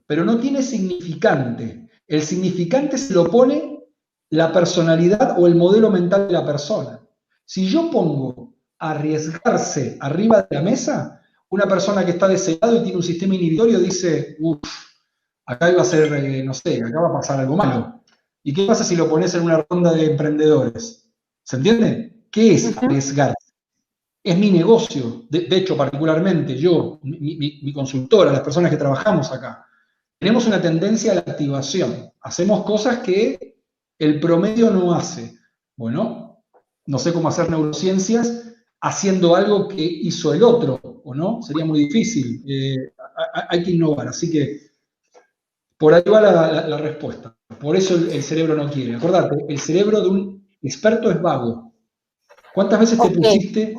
pero no tiene significante. El significante se lo pone la personalidad o el modelo mental de la persona. Si yo pongo arriesgarse arriba de la mesa, una persona que está de ese lado y tiene un sistema inhibitorio dice, uff, acá iba a ser, no sé, acá va a pasar algo malo. ¿Y qué pasa si lo pones en una ronda de emprendedores? ¿Se entiende? ¿Qué es arriesgar? Es mi negocio. De hecho, particularmente yo, mi consultora, las personas que trabajamos acá, tenemos una tendencia a la activación. Hacemos cosas que el promedio no hace. Bueno, no sé cómo hacer neurociencias haciendo algo que hizo el otro, ¿o no? Sería muy difícil. Hay que innovar. Así que por ahí va la respuesta. Por eso el cerebro no quiere. Acordate, el cerebro de un experto es vago. ¿Cuántas veces te pusiste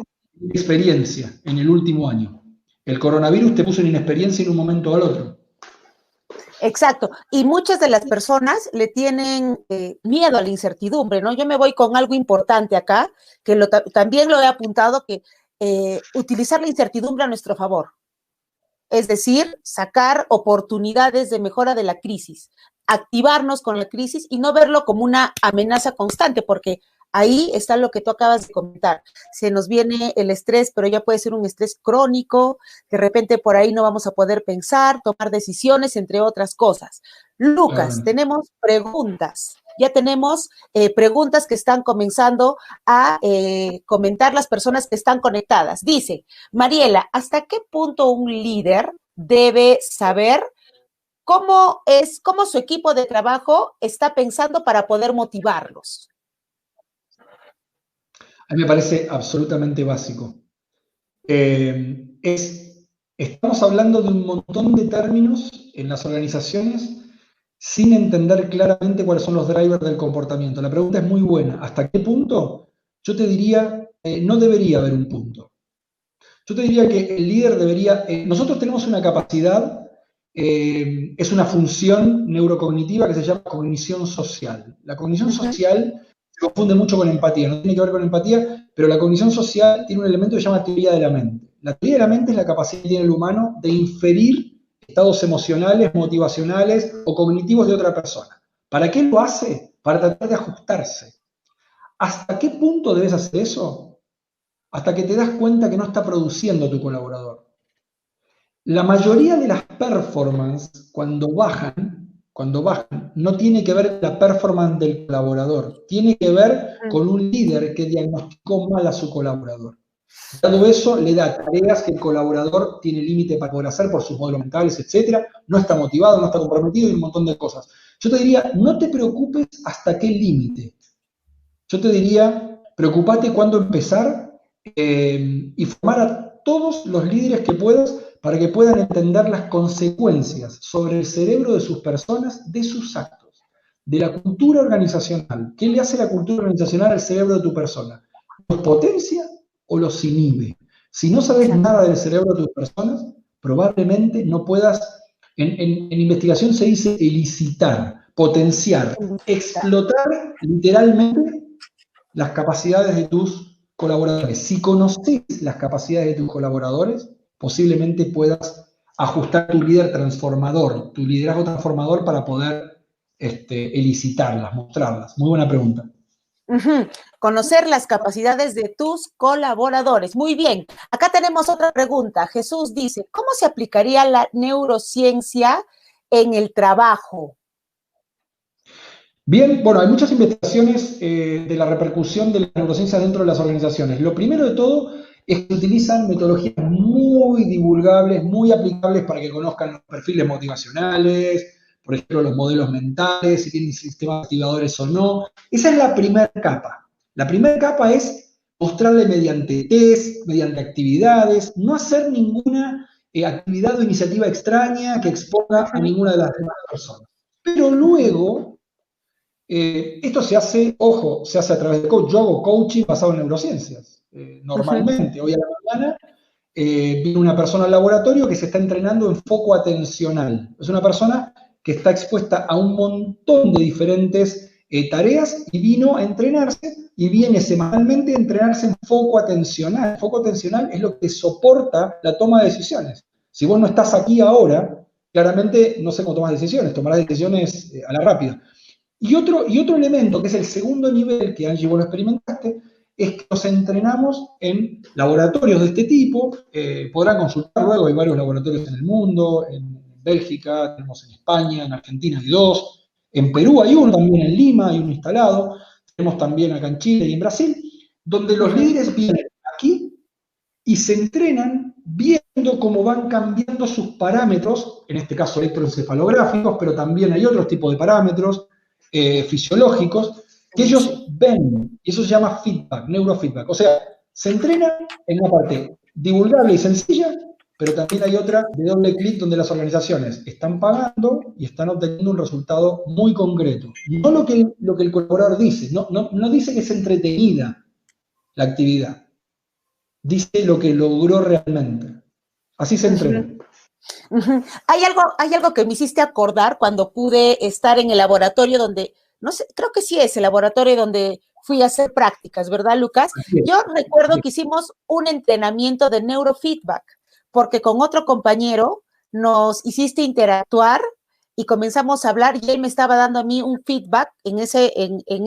experiencia en el último año? El coronavirus te puso en inexperiencia en un momento al otro. Exacto. Y muchas de las personas le tienen miedo a la incertidumbre, ¿no? Yo me voy con algo importante acá, que también lo he apuntado, que utilizar la incertidumbre a nuestro favor. Es decir, sacar oportunidades de mejora de la crisis, activarnos con la crisis y no verlo como una amenaza constante, porque ahí está lo que tú acabas de comentar. Se nos viene el estrés, pero ya puede ser un estrés crónico, de repente por ahí no vamos a poder pensar, tomar decisiones, entre otras cosas. Lucas, tenemos preguntas. Ya tenemos preguntas que están comenzando a comentar las personas que están conectadas. Dice, Mariela, ¿hasta qué punto un líder debe saber cómo su equipo de trabajo está pensando para poder motivarlos? A mí me parece absolutamente básico. Es Estamos hablando de un montón de términos en las organizaciones sin entender claramente cuáles son los drivers del comportamiento. La pregunta es muy buena. ¿Hasta qué punto? Yo te diría, no debería haber un punto. Yo te diría que el líder debería... nosotros tenemos una capacidad, es una función neurocognitiva que se llama cognición social. La cognición social se confunde mucho con empatía, no tiene que ver con empatía, pero la cognición social tiene un elemento que se llama teoría de la mente. La teoría de la mente es la capacidad que tiene el humano de inferir estados emocionales, motivacionales o cognitivos de otra persona. ¿Para qué lo hace? Para tratar de ajustarse. ¿Hasta qué punto debes hacer eso? Hasta que te das cuenta que no está produciendo tu colaborador. La mayoría de las performances, cuando bajan, no tiene que ver con la performance del colaborador, tiene que ver con un líder que diagnosticó mal a su colaborador. Dado eso, le da tareas que el colaborador tiene límite para poder hacer por sus modelos mentales, etcétera, no está motivado, no está comprometido y un montón de cosas. Yo te diría, no te preocupes hasta qué límite. Yo te diría, preocupate cuándo empezar y formar a todos los líderes que puedas para que puedan entender las consecuencias sobre el cerebro de sus personas, de sus actos, de la cultura organizacional. ¿Qué le hace la cultura organizacional al cerebro de tu persona? ¿Los potencia o los inhibe? Si no sabes nada del cerebro de tus personas, probablemente no puedas, en investigación se dice elicitar, potenciar, explotar literalmente las capacidades de tus colaboradores. Si conoces las capacidades de tus colaboradores, posiblemente puedas ajustar tu líder transformador, tu liderazgo transformador para poder elicitarlas, mostrarlas. Muy buena pregunta. Conocer las capacidades de tus colaboradores. Muy bien. Acá tenemos otra pregunta. Jesús dice, ¿cómo se aplicaría la neurociencia en el trabajo? Bien, bueno, hay muchas investigaciones de la repercusión de la neurociencia dentro de las organizaciones. Lo primero de todo es que utilizan metodologías muy divulgables, muy aplicables para que conozcan los perfiles motivacionales, por ejemplo, los modelos mentales, si tienen sistemas activadores o no. Esa es la primera capa. La primera capa es mostrarle mediante test, mediante actividades, no hacer ninguna actividad o iniciativa extraña que exponga a ninguna de las demás personas. Pero luego... esto se hace, ojo, se hace a través de coach. Yo hago coaching basado en neurociencias. Normalmente, hoy a la mañana, viene una persona al laboratorio que se está entrenando en foco atencional. Es una persona que está expuesta a un montón de diferentes tareas y vino a entrenarse y viene semanalmente a entrenarse en foco atencional. El foco atencional es lo que soporta la toma de decisiones. Si vos no estás aquí ahora, claramente no sé cómo tomas decisiones, tomarás decisiones a la rápida. Y otro elemento, que es el segundo nivel, que Angie vos lo experimentaste, es que nos entrenamos en laboratorios de este tipo. Podrán consultar luego, hay varios laboratorios en el mundo, en Bélgica, tenemos en España, en Argentina hay dos, en Perú hay uno, también en Lima hay uno instalado, tenemos también acá en Chile y en Brasil, donde los líderes vienen aquí y se entrenan viendo cómo van cambiando sus parámetros, en este caso electroencefalográficos, pero también hay otros tipos de parámetros fisiológicos que ellos ven, y eso se llama feedback, neurofeedback. O sea, se entrenan en una parte divulgable y sencilla, pero también hay otra de doble clic donde las organizaciones están pagando y están obteniendo un resultado muy concreto. No lo que el colaborador dice, no dice que es entretenida la actividad, dice lo que logró realmente. Así se entrena. Hay algo que me hiciste acordar cuando pude estar en el laboratorio donde, no sé, creo que sí es el laboratorio donde fui a hacer prácticas, ¿verdad, Lucas? Yo recuerdo que hicimos un entrenamiento de neurofeedback, porque con otro compañero nos hiciste interactuar y comenzamos a hablar y él me estaba dando a mí un feedback en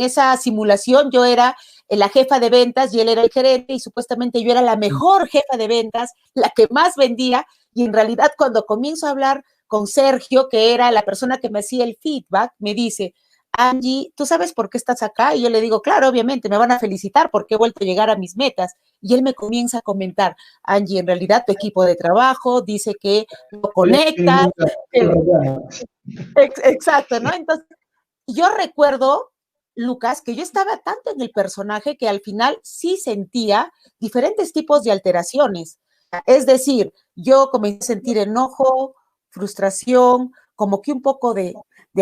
esa simulación. Yo era la jefa de ventas y él era el gerente y supuestamente yo era la mejor jefa de ventas, la que más vendía. Y en realidad cuando comienzo a hablar con Sergio, que era la persona que me hacía el feedback, me dice, Angie, ¿tú sabes por qué estás acá? Y yo le digo, claro, obviamente, me van a felicitar porque he vuelto a llegar a mis metas. Y él me comienza a comentar, Angie, en realidad tu equipo de trabajo dice que lo conectas. Exacto, ¿no? Entonces, yo recuerdo, Lucas, que yo estaba tanto en el personaje que al final sí sentía diferentes tipos de alteraciones. Es decir, yo comencé a sentir enojo, frustración, como que un poco de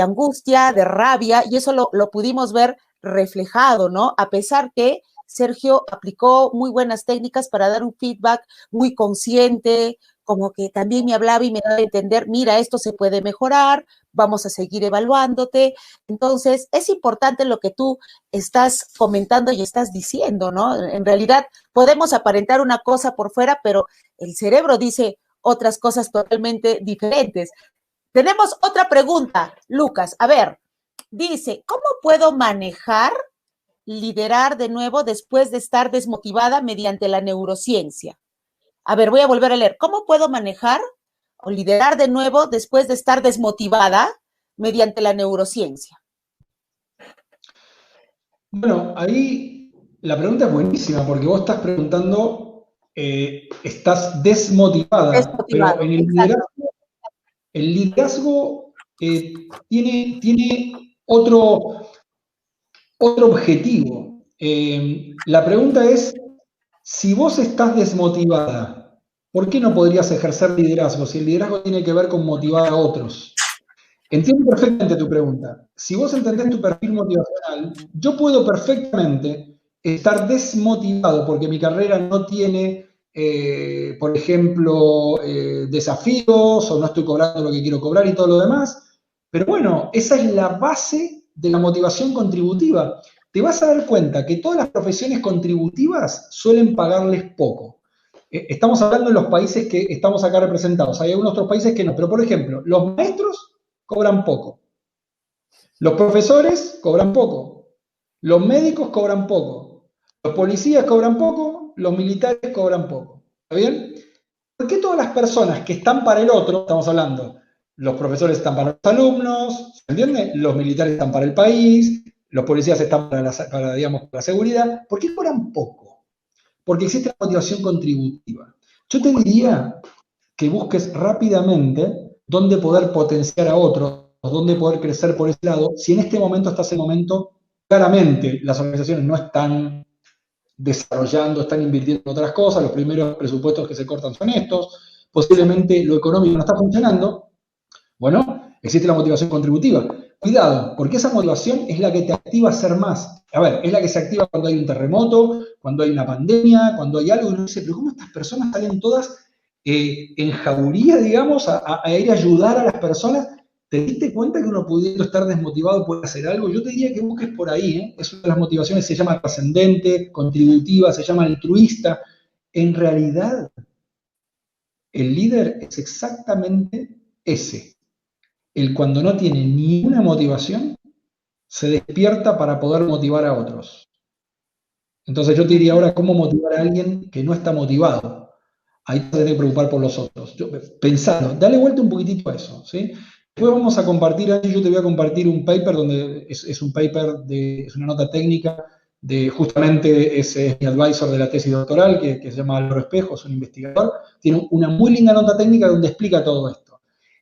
angustia, de rabia, y eso lo pudimos ver reflejado, ¿no? A pesar que Sergio aplicó muy buenas técnicas para dar un feedback muy consciente, como que también me hablaba y me daba a entender, mira, esto se puede mejorar, vamos a seguir evaluándote. Entonces, es importante lo que tú estás comentando y estás diciendo, ¿no? En realidad, podemos aparentar una cosa por fuera, pero el cerebro dice otras cosas totalmente diferentes. Tenemos otra pregunta, Lucas. A ver, dice, ¿cómo puedo manejar, liderar de nuevo después de estar desmotivada mediante la neurociencia? A ver, voy a volver a leer. ¿Cómo puedo manejar o liderar de nuevo después de estar desmotivada mediante la neurociencia? Bueno, ahí la pregunta es buenísima porque vos estás preguntando, estás desmotivada, pero Desmotivado, exacto. el liderazgo tiene otro objetivo. La pregunta es, si vos estás desmotivada, ¿por qué no podrías ejercer liderazgo? Si el liderazgo tiene que ver con motivar a otros. Entiendo perfectamente tu pregunta. Si vos entendés tu perfil motivacional, yo puedo perfectamente estar desmotivado porque mi carrera no tiene, por ejemplo, desafíos o no estoy cobrando lo que quiero cobrar y todo lo demás. Pero bueno, esa es la base de la motivación contributiva. Te vas a dar cuenta que todas las profesiones contributivas suelen pagarles poco. Estamos hablando de los países que estamos acá representados. Hay algunos otros países que no. Pero, por ejemplo, los maestros cobran poco. Los profesores cobran poco. Los médicos cobran poco. Los policías cobran poco. Los militares cobran poco. ¿Está bien? ¿Por qué todas las personas que están para el otro, estamos hablando, los profesores están para los alumnos, ¿se entiende? Los militares están para el país, los policías están digamos, para la seguridad, ¿por qué cobran poco? Porque existe la motivación contributiva. Yo te diría que busques rápidamente dónde poder potenciar a otros, dónde poder crecer por ese lado. Si en este momento estás en el momento, claramente las organizaciones no están desarrollando, están invirtiendo en otras cosas, los primeros presupuestos que se cortan son estos, posiblemente lo económico no está funcionando, bueno, existe la motivación contributiva. Cuidado, porque esa motivación es la que te activa a hacer más. A ver, es la que se activa cuando hay un terremoto, cuando hay una pandemia, cuando hay algo, y uno dice, pero ¿cómo estas personas salen todas en jauría, digamos, a ir a ayudar a las personas? ¿Te diste cuenta que uno pudiendo estar desmotivado puede hacer algo? Yo te diría que busques por ahí, ¿eh? Es una de las motivaciones, se llama trascendente, contributiva, se llama altruista. En realidad, el líder es exactamente ese. El cuando no tiene ni una motivación, se despierta para poder motivar a otros. Entonces yo te diría ahora cómo motivar a alguien que no está motivado. Ahí te tienes que preocupar por los otros. Pensalo, dale vuelta un poquitito a eso, ¿sí? Después vamos a compartir, Angie, yo te voy a compartir un paper donde es un paper, es una nota técnica de justamente ese es mi advisor de la tesis doctoral, que se llama Álvaro Espejo, es un investigador. Tiene una muy linda nota técnica donde explica todo esto.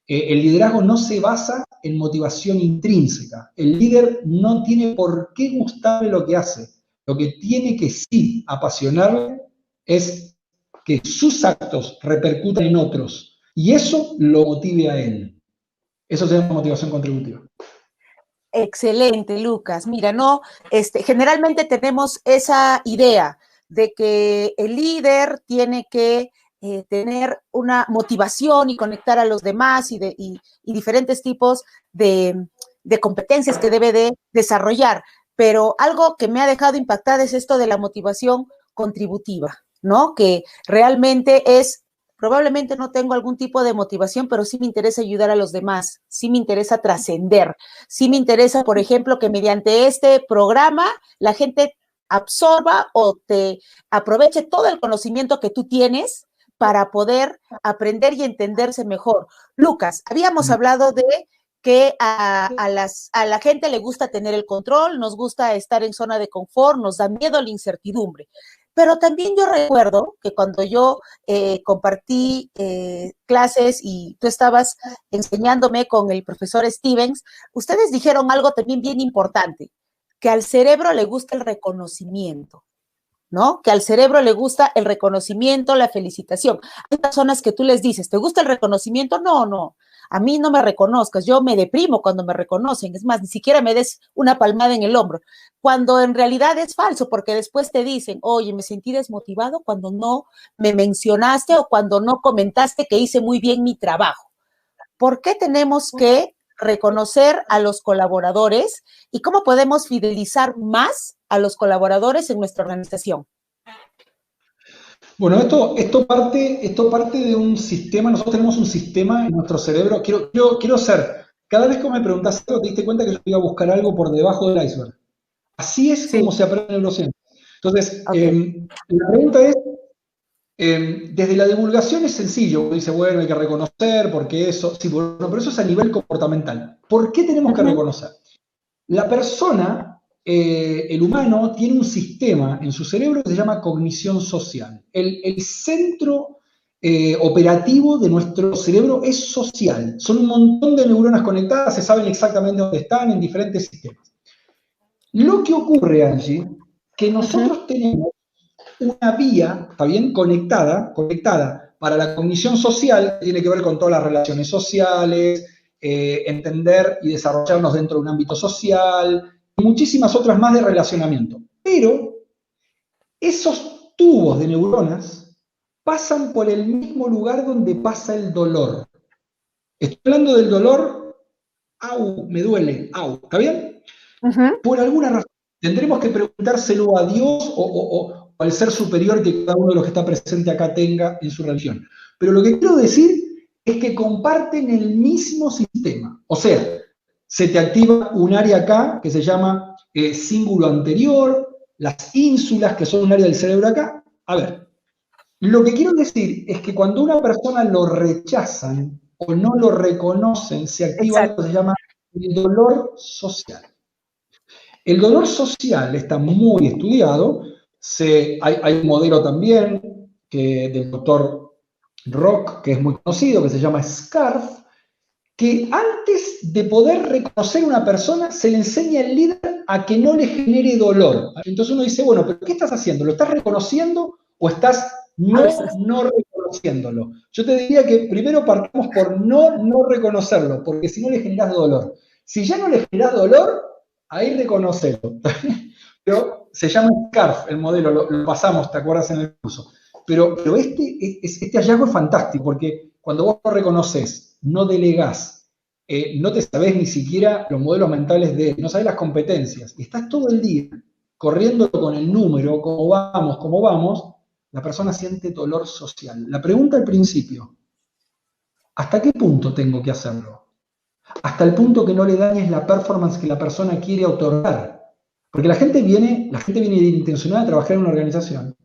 El liderazgo no se basa en motivación intrínseca. El líder no tiene por qué gustarle lo que hace. Lo que tiene que sí apasionarle es que sus actos repercutan en otros y eso lo motive a él. Eso se llama motivación contributiva. Excelente, Lucas. Mira, no, generalmente tenemos esa idea de que el líder tiene que tener una motivación y conectar a los demás y diferentes tipos de competencias que debe de desarrollar. Pero algo que me ha dejado impactada es esto de la motivación contributiva, ¿no? Que realmente es probablemente no tengo algún tipo de motivación, pero sí me interesa ayudar a los demás, sí me interesa trascender, sí me interesa, por ejemplo, que mediante este programa la gente absorba o te aproveche todo el conocimiento que tú tienes para poder aprender y entenderse mejor. Lucas, habíamos hablado de que a la gente le gusta tener el control, nos gusta estar en zona de confort, nos da miedo la incertidumbre. Pero también yo recuerdo que cuando yo compartí clases y tú estabas enseñándome con el profesor Stevens, ustedes dijeron algo también bien importante, que al cerebro le gusta el reconocimiento. ¿no? Que al cerebro le gusta el reconocimiento, la felicitación. Hay personas que tú les dices, ¿te gusta el reconocimiento? No, no, a mí no me reconozcas, yo me deprimo cuando me reconocen, es más, ni siquiera me des una palmada en el hombro, cuando en realidad es falso, porque después te dicen, oye, me sentí desmotivado cuando no me mencionaste o cuando no comentaste que hice muy bien mi trabajo. ¿Por qué tenemos que reconocer a los colaboradores y cómo podemos fidelizar más a los colaboradores en nuestra organización? Bueno, esto parte de un sistema, nosotros tenemos un sistema en nuestro cerebro. Quiero ser, cada vez que me preguntas algo, te diste cuenta que yo iba a buscar algo por debajo del iceberg. Así es como Sí, se aprende neurociencia. Entonces, ok. la pregunta es, desde la divulgación es sencillo, uno dice, bueno, hay que reconocer, porque eso, sí, bueno, pero eso es a nivel comportamental. ¿Por qué tenemos que Ujú, reconocer? La persona, el humano, tiene un sistema en su cerebro que se llama cognición social. El centro operativo de nuestro cerebro es social. Son un montón de neuronas conectadas, se saben exactamente dónde están en diferentes sistemas. Lo que ocurre, Angie, que ujú. nosotros tenemos una vía, ¿está bien? Conectada para la cognición social, que tiene que ver con todas las relaciones sociales, entender y desarrollarnos dentro de un ámbito social, y muchísimas otras más de relacionamiento. Pero esos tubos de neuronas pasan por el mismo lugar donde pasa el dolor. Estoy hablando del dolor, au, me duele, au, ¿está bien? Ujú. Por alguna razón. Tendremos que preguntárselo a Dios o al ser superior que cada uno de los que está presente acá tenga en su religión. Pero lo que quiero decir es que comparten el mismo sistema. O sea, se te activa un área acá que se llama cíngulo anterior, las ínsulas, que son un área del cerebro acá. A ver, lo que quiero decir es que cuando una persona lo rechazan o no lo reconocen, se activa algo que Exacto. se llama el dolor social. El dolor social está muy estudiado. Hay un modelo también del doctor Rock, que es muy conocido, que se llama SCARF, que antes de poder reconocer a una persona, se le enseña al líder a que no le genere dolor. Entonces uno dice, bueno, pero ¿qué estás haciendo? ¿Lo estás reconociendo o estás A veces. no reconociéndolo? Yo te diría que primero partamos por no reconocerlo, porque si no le generas dolor. Si ya no le generas dolor, ahí reconocelo. Pero se llama SCARF el modelo, lo pasamos, ¿te acuerdas en el curso? Pero este hallazgo es fantástico, porque cuando vos no reconoces, no delegás, no te sabés ni siquiera los modelos mentales no sabés las competencias, y estás todo el día corriendo con el número, cómo vamos, la persona siente dolor social. La pregunta al principio, ¿hasta qué punto tengo que hacerlo? Hasta el punto que no le dañes la performance que la persona quiere otorgar. Porque la gente viene intencionada a trabajar en una organización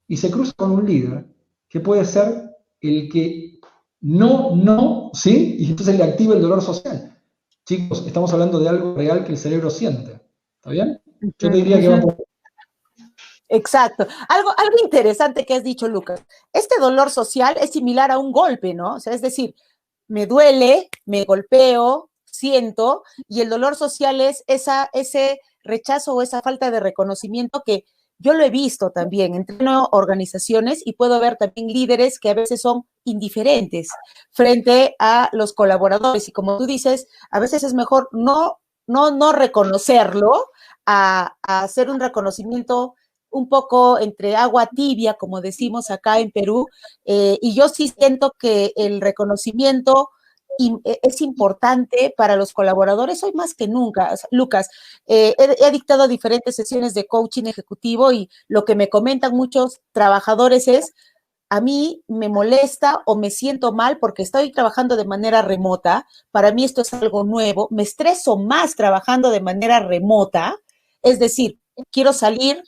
y se cruza con un líder que puede ser el que ¿sí? Y entonces le activa el dolor social. Chicos, estamos hablando de algo real que el cerebro siente. ¿Está bien? Yo te Ujú, diría que va ujú. por... Exacto. Algo interesante que has dicho, Lucas. Este dolor social es similar a un golpe, ¿no? O sea, es decir, me duele, me golpeo, siento, y el dolor social es ese rechazo o esa falta de reconocimiento que yo lo he visto también. Entreno organizaciones y puedo ver también líderes que a veces son indiferentes frente a los colaboradores. Y como tú dices, a veces es mejor no reconocerlo a hacer un reconocimiento un poco entre agua tibia, como decimos acá en Perú, y yo sí siento que el reconocimiento es importante para los colaboradores hoy más que nunca. Lucas, he dictado diferentes sesiones de coaching ejecutivo y lo que me comentan muchos trabajadores es, a mí me molesta o me siento mal porque estoy trabajando de manera remota, para mí esto es algo nuevo, me estreso más trabajando de manera remota, es decir, quiero salir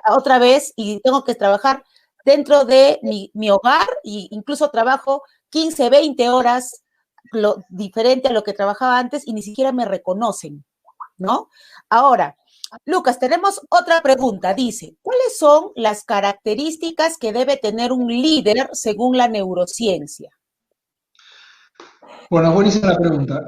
otra vez y tengo que trabajar dentro de mi hogar e incluso trabajo 15, 20 horas diferente a lo que trabajaba antes y ni siquiera me reconocen, ¿no? Ahora, Lucas, tenemos otra pregunta. Dice, ¿cuáles son las características que debe tener un líder según la neurociencia? Bueno, es buenísima la pregunta.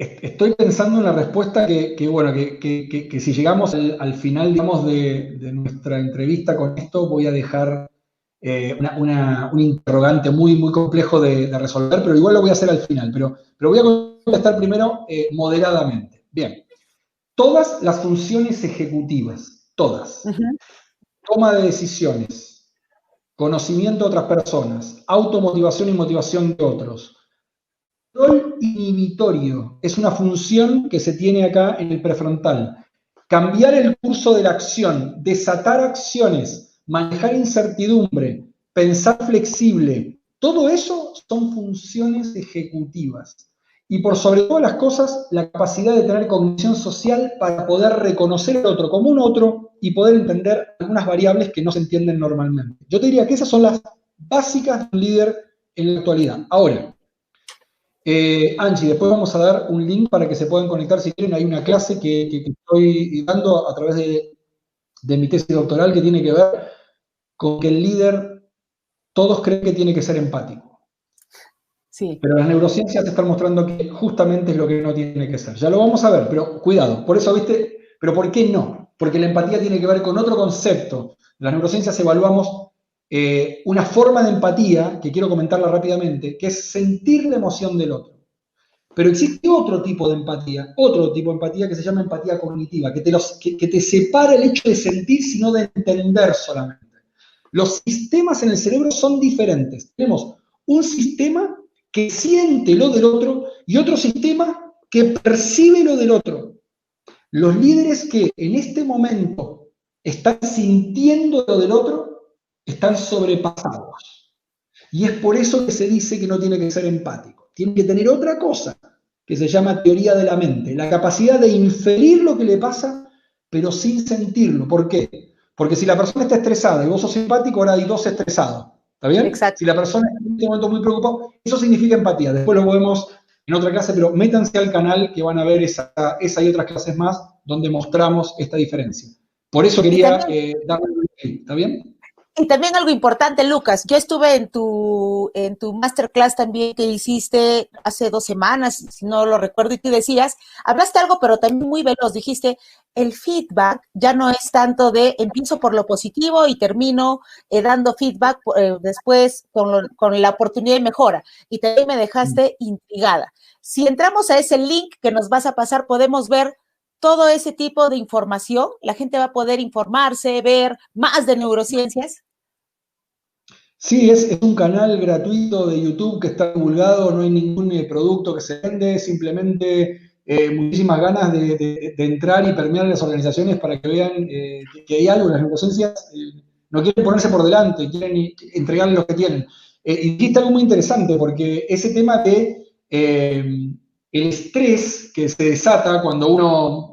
estoy pensando en la respuesta bueno, que si llegamos al final, digamos, de nuestra entrevista con esto, voy a dejar un interrogante muy, muy complejo de resolver, pero igual lo voy a hacer al final. Pero voy a contestar primero moderadamente. Bien. Todas las funciones ejecutivas, todas, toma de decisiones, conocimiento de otras personas, automotivación y motivación de otros, control inhibitorio es una función que se tiene acá en el prefrontal. Cambiar el curso de la acción, desatar acciones, manejar incertidumbre, pensar flexible, todo eso son funciones ejecutivas. Y por sobre todas las cosas, la capacidad de tener cognición social para poder reconocer al otro como un otro y poder entender algunas variables que no se entienden normalmente. Yo te diría que esas son las básicas de un líder en la actualidad. Ahora, Angie, después vamos a dar un link para que se puedan conectar si quieren. Hay una clase que estoy dando a través de mi tesis doctoral que tiene que ver con que el líder, todos creen que tiene que ser empático. Sí. Pero las neurociencias te están mostrando que justamente es lo que no tiene que ser. Ya lo vamos a ver, pero cuidado. Por eso, ¿viste? Pero ¿por qué no? Porque la empatía tiene que ver con otro concepto. En las neurociencias evaluamos una forma de empatía, que quiero comentarla rápidamente, que es sentir la emoción del otro. Pero existe otro tipo de empatía que se llama empatía cognitiva, que te separa el hecho de sentir, sino de entender solamente. Los sistemas en el cerebro son diferentes. Tenemos un sistema que siente lo del otro y otro sistema que percibe lo del otro. Los líderes que en este momento están sintiendo lo del otro están sobrepasados. Y es por eso que se dice que no tiene que ser empático. Tiene que tener otra cosa que se llama teoría de la mente, la capacidad de inferir lo que le pasa, pero sin sentirlo. ¿Por qué? Porque si la persona está estresada y vos sos empático, ahora hay dos estresados. ¿Está bien? Exacto. Si la persona está en este momento muy preocupada, eso significa empatía. Después lo vemos en otra clase, pero métanse al canal que van a ver esa y otras clases más donde mostramos esta diferencia. Por eso quería darle un clic. ¿Está bien? Y también algo importante, Lucas, yo estuve en tu masterclass también que hiciste hace 2 semanas, si no lo recuerdo, y tú decías, hablaste algo, pero también muy veloz, dijiste, el feedback ya no es tanto de empiezo por lo positivo y termino dando feedback después con la oportunidad de mejora. Y también me dejaste intrigada. Si entramos a ese link que nos vas a pasar, podemos ver todo ese tipo de información, la gente va a poder informarse, ver más de neurociencias. Sí, es un canal gratuito de YouTube que está divulgado, no hay ningún producto que se vende, simplemente muchísimas ganas de entrar y permear las organizaciones para que vean que hay algo en las neurociencias, no quieren ponerse por delante, quieren entregarle lo que tienen. Y dijiste algo muy interesante, porque ese tema de el estrés que se desata cuando uno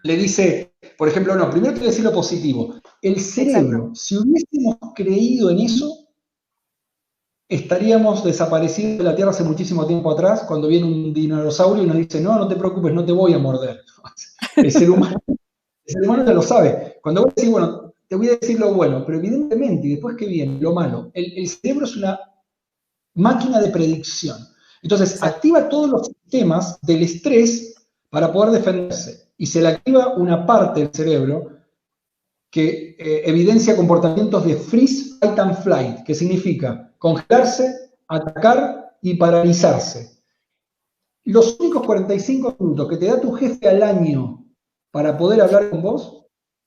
le dice, por ejemplo, no, primero te voy a decir lo positivo. El cerebro, exacto, si hubiésemos creído en eso, estaríamos desaparecidos de la Tierra hace muchísimo tiempo atrás, cuando viene un dinosaurio y nos dice, no, no te preocupes, no te voy a morder. El ser humano ya lo sabe. Cuando vos decís, bueno, te voy a decir lo bueno, pero evidentemente, y después que viene lo malo, el cerebro es una máquina de predicción. Entonces, activa todos los sistemas del estrés para poder defenderse. Y se le activa una parte del cerebro que evidencia comportamientos de freeze, fight and flight, que significa congelarse, atacar y paralizarse. Los únicos 45 minutos que te da tu jefe al año para poder hablar con vos,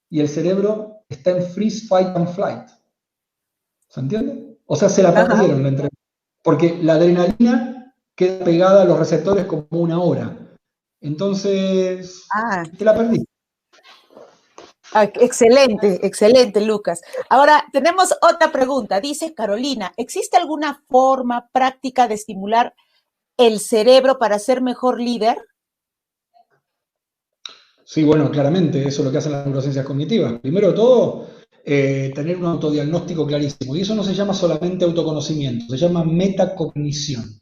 y el cerebro está en freeze, fight and flight. ¿Se entiende? O sea, se la perdieron la entrevista. Porque la adrenalina queda pegada a los receptores como 1 hora. Entonces, te la perdí. Excelente, excelente, Lucas. Ahora, tenemos otra pregunta. Dice Carolina, ¿existe alguna forma práctica de estimular el cerebro para ser mejor líder? Sí, bueno, claramente, eso es lo que hacen las neurociencias cognitivas. Primero de todo, tener un autodiagnóstico clarísimo. Y eso no se llama solamente autoconocimiento, se llama metacognición.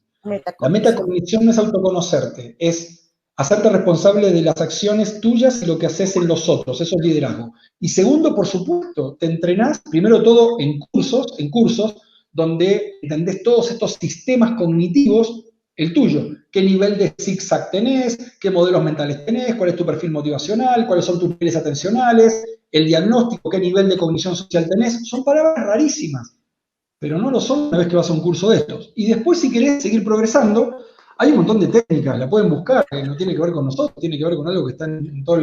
La metacognición no es autoconocerte, es hacerte responsable de las acciones tuyas y lo que haces en los otros, eso es liderazgo. Y segundo, por supuesto, te entrenás, primero todo en cursos donde entendés todos estos sistemas cognitivos, el tuyo, qué nivel de zigzag tenés, qué modelos mentales tenés, cuál es tu perfil motivacional, cuáles son tus niveles atencionales, el diagnóstico, qué nivel de cognición social tenés. Son palabras rarísimas, pero no lo son una vez que vas a un curso de estos. Y después, si querés seguir progresando, hay un montón de técnicas, la pueden buscar, no tiene que ver con nosotros, tiene que ver con algo que está en todo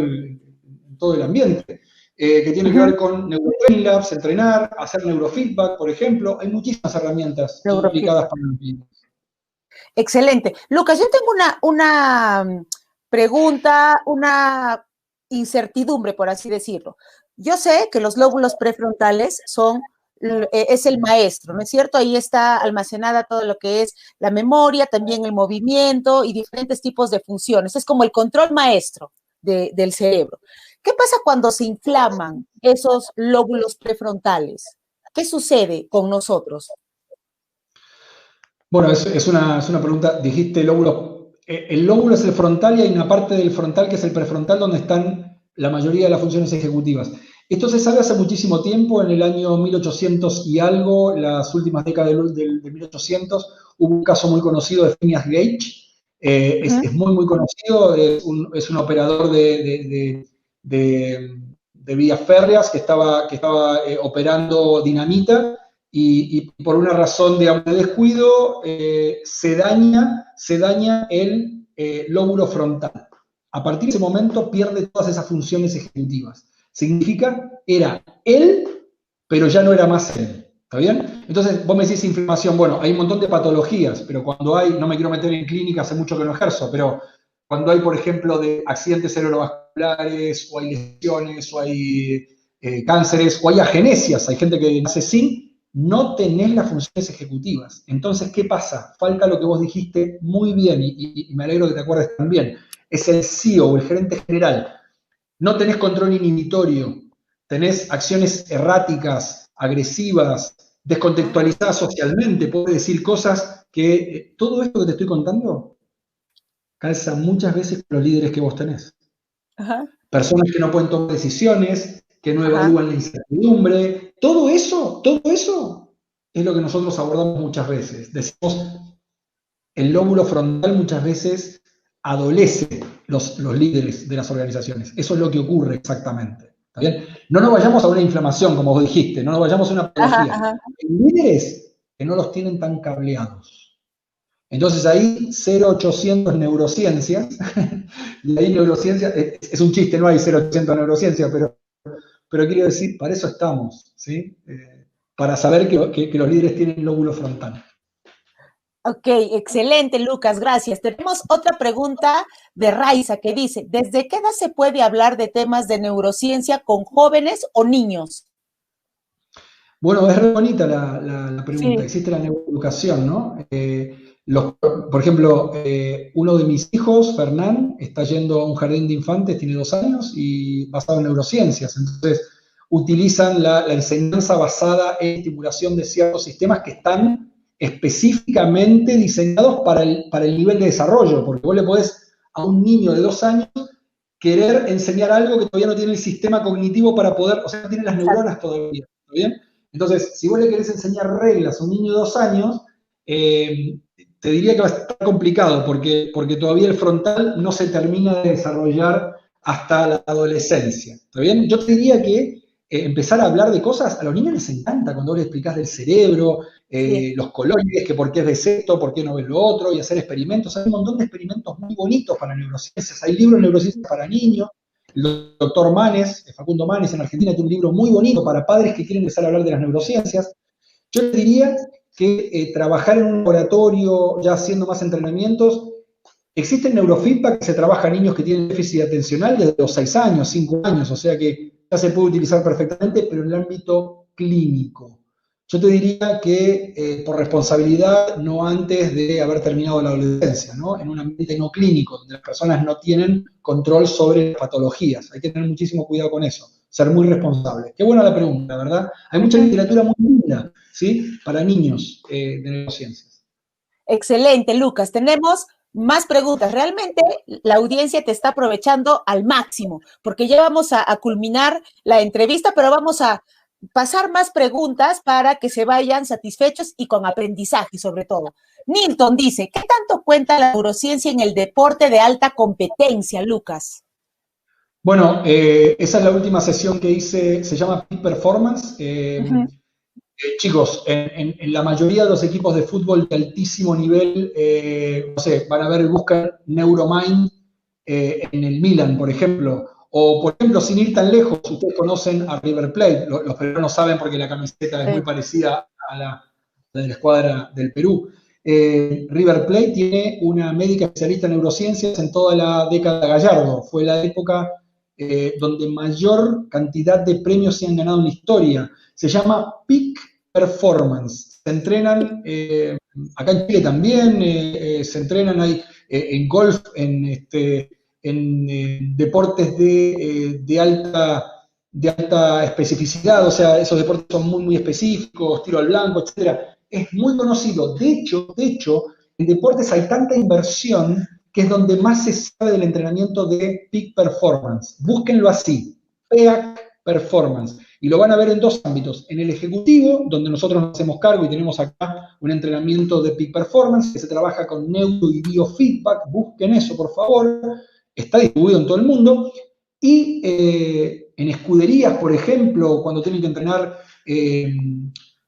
el ambiente, que tiene que ver con Neurotraining Labs, entrenar, hacer neurofeedback, por ejemplo. Hay muchísimas herramientas implicadas para el feedback. Excelente. Lucas, yo tengo una pregunta, una incertidumbre, por así decirlo. Yo sé que los lóbulos prefrontales es el maestro, ¿no es cierto? Ahí está almacenada todo lo que es la memoria, también el movimiento y diferentes tipos de funciones. Es como el control maestro del cerebro. ¿Qué pasa cuando se inflaman esos lóbulos prefrontales? ¿Qué sucede con nosotros? Bueno, es una pregunta. Dijiste lóbulo. El lóbulo es el frontal y hay una parte del frontal que es el prefrontal donde están la mayoría de las funciones ejecutivas. Esto se sabe hace muchísimo tiempo, en el año 1800 y algo, las últimas décadas de 1800, hubo un caso muy conocido de Phineas Gage. Es muy, muy conocido, es un operador de vías férreas que estaba operando dinamita y por una razón, digamos, de descuido se daña el lóbulo frontal. A partir de ese momento pierde todas esas funciones ejecutivas. Significa, era él, pero ya no era más él. ¿Está bien? Entonces, vos me decís inflamación. Bueno, hay un montón de patologías, pero cuando hay, no me quiero meter en clínica, hace mucho que no ejerzo, pero cuando hay, por ejemplo, de accidentes cerebrovasculares, o hay lesiones, o hay cánceres, o hay agenesias, hay gente que nace sin, no tenés las funciones ejecutivas. Entonces, ¿qué pasa? Falta lo que vos dijiste muy bien, y me alegro que te acuerdes también. Es el CEO, o el gerente general. No tenés control inhibitorio, tenés acciones erráticas, agresivas, descontextualizadas socialmente, puedes decir cosas que todo esto que te estoy contando calza muchas veces con los líderes que vos tenés. Ajá. Personas que no pueden tomar decisiones, que no evalúan la incertidumbre, todo eso es lo que nosotros abordamos muchas veces. Decimos, el lóbulo frontal muchas veces adolece los líderes de las organizaciones. Eso es lo que ocurre exactamente. ¿Está bien? No nos vayamos a una inflamación, como vos dijiste, no nos vayamos a una patología. Hay líderes que no los tienen tan cableados. Entonces ahí 0800 neurociencias, y ahí neurociencia, es un chiste, no hay 0800 neurociencias, pero quiero decir, para eso estamos, ¿sí? Para saber que los líderes tienen lóbulo frontal. Ok, excelente, Lucas, gracias. Tenemos otra pregunta de Raiza que dice, ¿desde qué edad se puede hablar de temas de neurociencia con jóvenes o niños? Bueno, es re bonita la pregunta. Sí. Existe la neuroeducación, ¿no? Por ejemplo, uno de mis hijos, Fernán, está yendo a un jardín de infantes, tiene 2 años, y basado en neurociencias. Entonces, utilizan la enseñanza basada en estimulación de ciertos sistemas que están específicamente diseñados para el nivel de desarrollo, porque vos le podés a un niño de 2 años querer enseñar algo que todavía no tiene el sistema cognitivo para poder, o sea, no tiene las neuronas todavía, ¿está bien? Entonces, si vos le querés enseñar reglas a un niño de 2 años, te diría que va a estar complicado, porque todavía el frontal no se termina de desarrollar hasta la adolescencia, ¿está bien? Yo te diría que empezar a hablar de cosas, a los niños les encanta cuando les explicás del cerebro, sí. Los coloides, que por qué ves esto, por qué no ves lo otro, y hacer experimentos. Hay un montón de experimentos muy bonitos para neurociencias. Hay libros de neurociencias para niños. El doctor Manes, Facundo Manes, en Argentina, tiene un libro muy bonito para padres que quieren empezar a hablar de las neurociencias. Yo les diría que trabajar en un laboratorio, ya haciendo más entrenamientos, existe el neurofeedback que se trabaja a niños que tienen déficit atencional desde los 6 años, 5 años, o sea que ya se puede utilizar perfectamente, pero en el ámbito clínico. Yo te diría que por responsabilidad, no antes de haber terminado la adolescencia, ¿no? En un ambiente no clínico, donde las personas no tienen control sobre las patologías. Hay que tener muchísimo cuidado con eso, ser muy responsables. Qué buena la pregunta, ¿verdad? Hay mucha literatura muy linda, ¿sí? Para niños de neurociencias. Excelente, Lucas. Tenemos más preguntas. Realmente la audiencia te está aprovechando al máximo, porque ya vamos a culminar la entrevista, pero vamos a pasar más preguntas para que se vayan satisfechos y con aprendizaje sobre todo. Nilton dice, ¿qué tanto cuenta la neurociencia en el deporte de alta competencia, Lucas? Bueno, esa es la última sesión que hice, se llama Peak Performance. Ujú. Chicos, en la mayoría de los equipos de fútbol de altísimo nivel, no sé, van a ver, buscan Neuromind en el Milan, por ejemplo. O, por ejemplo, sin ir tan lejos, ustedes conocen a River Plate, los peruanos saben porque la camiseta es muy Sí. parecida a la de la escuadra del Perú. River Plate tiene una médica especialista en neurociencias en toda la década de Gallardo. Fue la época donde mayor cantidad de premios se han ganado en la historia. Se llama Peak Performance. Se entrenan, acá en Chile también, se entrenan ahí en golf, en deportes de alta especificidad, o sea, esos deportes son muy, muy específicos, tiro al blanco, etcétera. Es muy conocido. De hecho, en deportes hay tanta inversión que es donde más se sabe del entrenamiento de peak performance. Búsquenlo así, peak performance. Y lo van a ver en dos ámbitos. En el ejecutivo, donde nosotros nos hacemos cargo y tenemos acá un entrenamiento de peak performance que se trabaja con neuro y biofeedback. Busquen eso, por favor. Está distribuido en todo el mundo. Y en escuderías, por ejemplo, cuando tienen que entrenar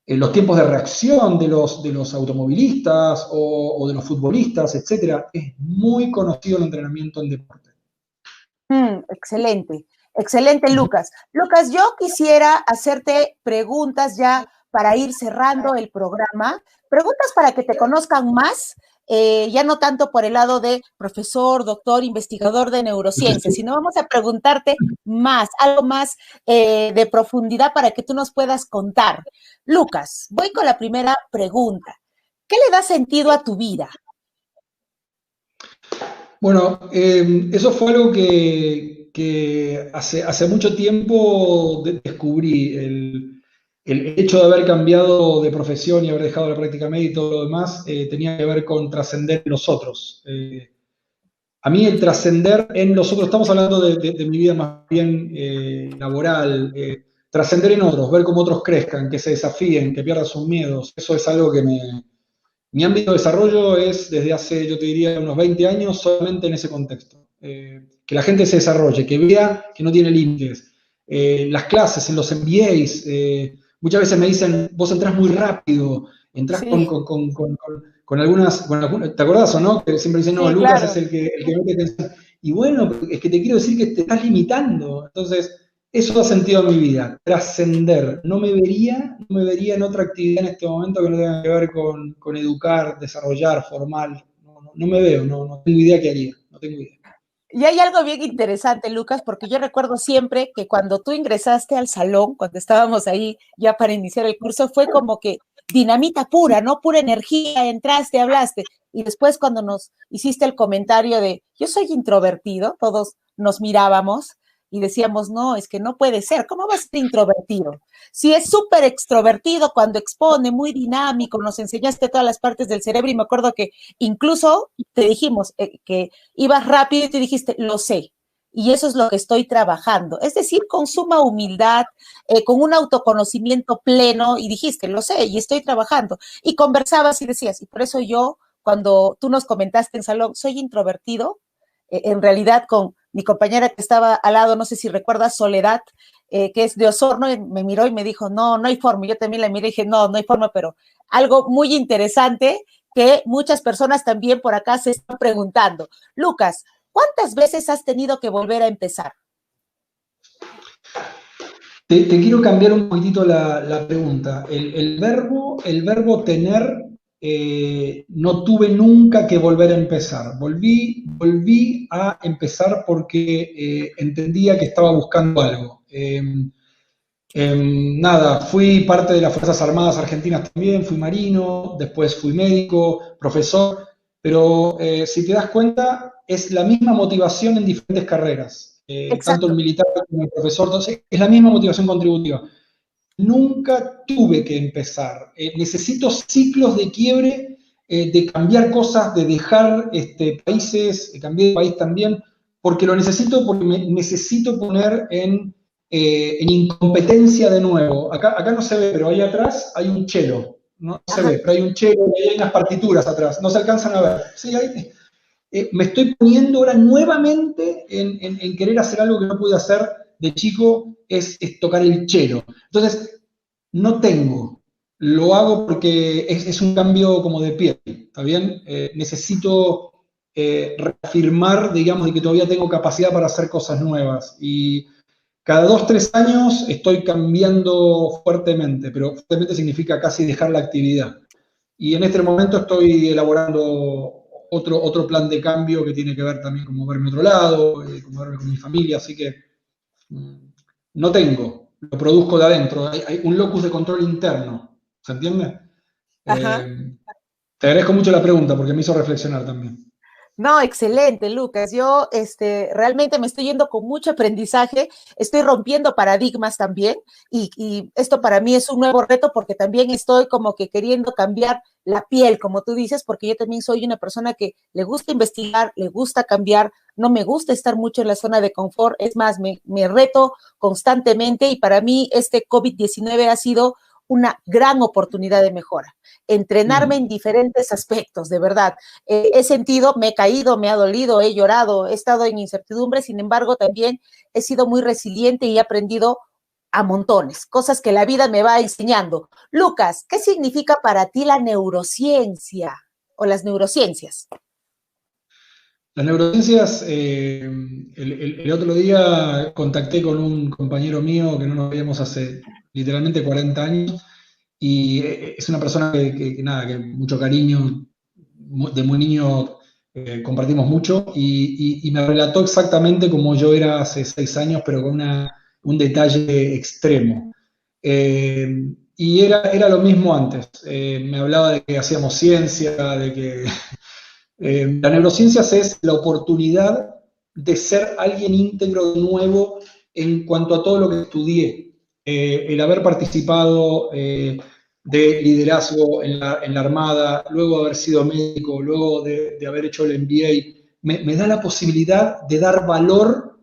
los tiempos de reacción de los automovilistas o de los futbolistas, etcétera, es muy conocido el entrenamiento en deporte. Excelente, excelente, Lucas. Lucas, yo quisiera hacerte preguntas ya para ir cerrando el programa, preguntas para que te conozcan más, ya no tanto por el lado de profesor, doctor, investigador de neurociencias, sino vamos a preguntarte más, algo más de profundidad para que tú nos puedas contar. Lucas, voy con la primera pregunta. ¿Qué le da sentido a tu vida? Bueno, eso fue algo que hace mucho tiempo descubrí. El hecho de haber cambiado de profesión y haber dejado la práctica médica y todo lo demás tenía que ver con trascender en los otros. A mí el trascender en los otros, estamos hablando de mi vida más bien laboral, trascender en otros, ver cómo otros crezcan, que se desafíen, que pierdan sus miedos, eso es algo que mi ámbito de desarrollo es desde hace, yo te diría, unos 20 años solamente en ese contexto. Que la gente se desarrolle, que vea que no tiene límites. Las clases, en los MBAs, muchas veces me dicen, vos entrás muy rápido, entrás Sí, con algunas, ¿te acordás o no? Que siempre dicen, no, sí, Lucas es claro. el que mete tensión. Y bueno, es que te quiero decir que te estás limitando. Entonces, eso ha sentido en mi vida, trascender. No me vería en otra actividad en este momento que no tenga que ver con educar, desarrollar, formal. No me veo, no tengo idea qué haría, no tengo idea. Y hay algo bien interesante, Lucas, porque yo recuerdo siempre que cuando tú ingresaste al salón, cuando estábamos ahí ya para iniciar el curso, fue como que dinamita pura, ¿no? Pura energía, entraste, hablaste. Y después cuando nos hiciste el comentario de, yo soy introvertido, todos nos mirábamos y decíamos, no, es que no puede ser, ¿cómo vas a ser introvertido? Si es súper extrovertido cuando expone, muy dinámico, nos enseñaste todas las partes del cerebro y me acuerdo que incluso te dijimos que ibas rápido y te dijiste, lo sé. Y eso es lo que estoy trabajando. Es decir, con suma humildad, con un autoconocimiento pleno, y dijiste, lo sé, y estoy trabajando. Y conversabas y decías, y por eso yo, cuando tú nos comentaste en salón, soy introvertido, en realidad con mi compañera que estaba al lado, no sé si recuerdas, Soledad, que es de Osorno, y me miró y me dijo, no, no hay forma. Yo también la miré y dije, no, no hay forma, pero algo muy interesante que muchas personas también por acá se están preguntando. Lucas, ¿cuántas veces has tenido que volver a empezar? Te quiero cambiar un poquitito la pregunta. El verbo tener, no tuve nunca que volver a empezar. Volví a empezar porque entendía que estaba buscando algo. Nada, fui parte de las Fuerzas Armadas Argentinas también, fui marino, después fui médico, profesor, pero si te das cuenta, es la misma motivación en diferentes carreras, tanto el Exacto. militar como el profesor, entonces es la misma motivación contributiva. Nunca tuve que empezar, necesito ciclos de quiebre, de cambiar cosas, de dejar países, cambiar de país también, porque lo necesito, porque me necesito poner en incompetencia de nuevo. Acá no se ve, pero ahí atrás hay un cello. No se Ajá, ve, pero hay un cello y hay unas partituras atrás. No se alcanzan a ver. Sí, ahí, me estoy poniendo ahora nuevamente en querer hacer algo que no pude hacer de chico, es tocar el cello. Entonces, no tengo, lo hago porque es un cambio como de piel, ¿está bien? Necesito reafirmar, digamos, de que todavía tengo capacidad para hacer cosas nuevas. Y cada 2, 3 años estoy cambiando fuertemente, pero fuertemente significa casi dejar la actividad. Y en este momento estoy elaborando otro plan de cambio que tiene que ver también con moverme a otro lado, con moverme con mi familia, así que mm, no tengo, lo produzco de adentro, hay un locus de control interno, ¿se entiende? ajá. Eh, Te agradezco mucho la pregunta porque me hizo reflexionar también. No, excelente, Lucas. Yo realmente me estoy yendo con mucho aprendizaje, estoy rompiendo paradigmas también y esto para mí es un nuevo reto porque también estoy como que queriendo cambiar la piel, como tú dices, porque yo también soy una persona que le gusta investigar, le gusta cambiar, no me gusta estar mucho en la zona de confort, es más, me reto constantemente y para mí este COVID-19 ha sido una gran oportunidad de mejora, entrenarme en Mm. diferentes aspectos, de verdad. He sentido, me he caído, me ha dolido, he llorado, he estado en incertidumbre, sin embargo, también he sido muy resiliente y he aprendido a montones, cosas que la vida me va enseñando. Lucas, ¿qué significa para ti la neurociencia o las neurociencias? Las neurociencias, el otro día contacté con un compañero mío que no nos veíamos hace literalmente 40 años y es una persona nada, que mucho cariño, de muy niño compartimos mucho y me relató exactamente como yo era hace 6 años, pero con un detalle extremo. Y era lo mismo antes. Me hablaba de que hacíamos ciencia, de que la neurociencias es la oportunidad de ser alguien íntegro de nuevo en cuanto a todo lo que estudié. El haber participado de liderazgo en la Armada, luego haber sido médico, luego de haber hecho el MBA, me da la posibilidad de dar valor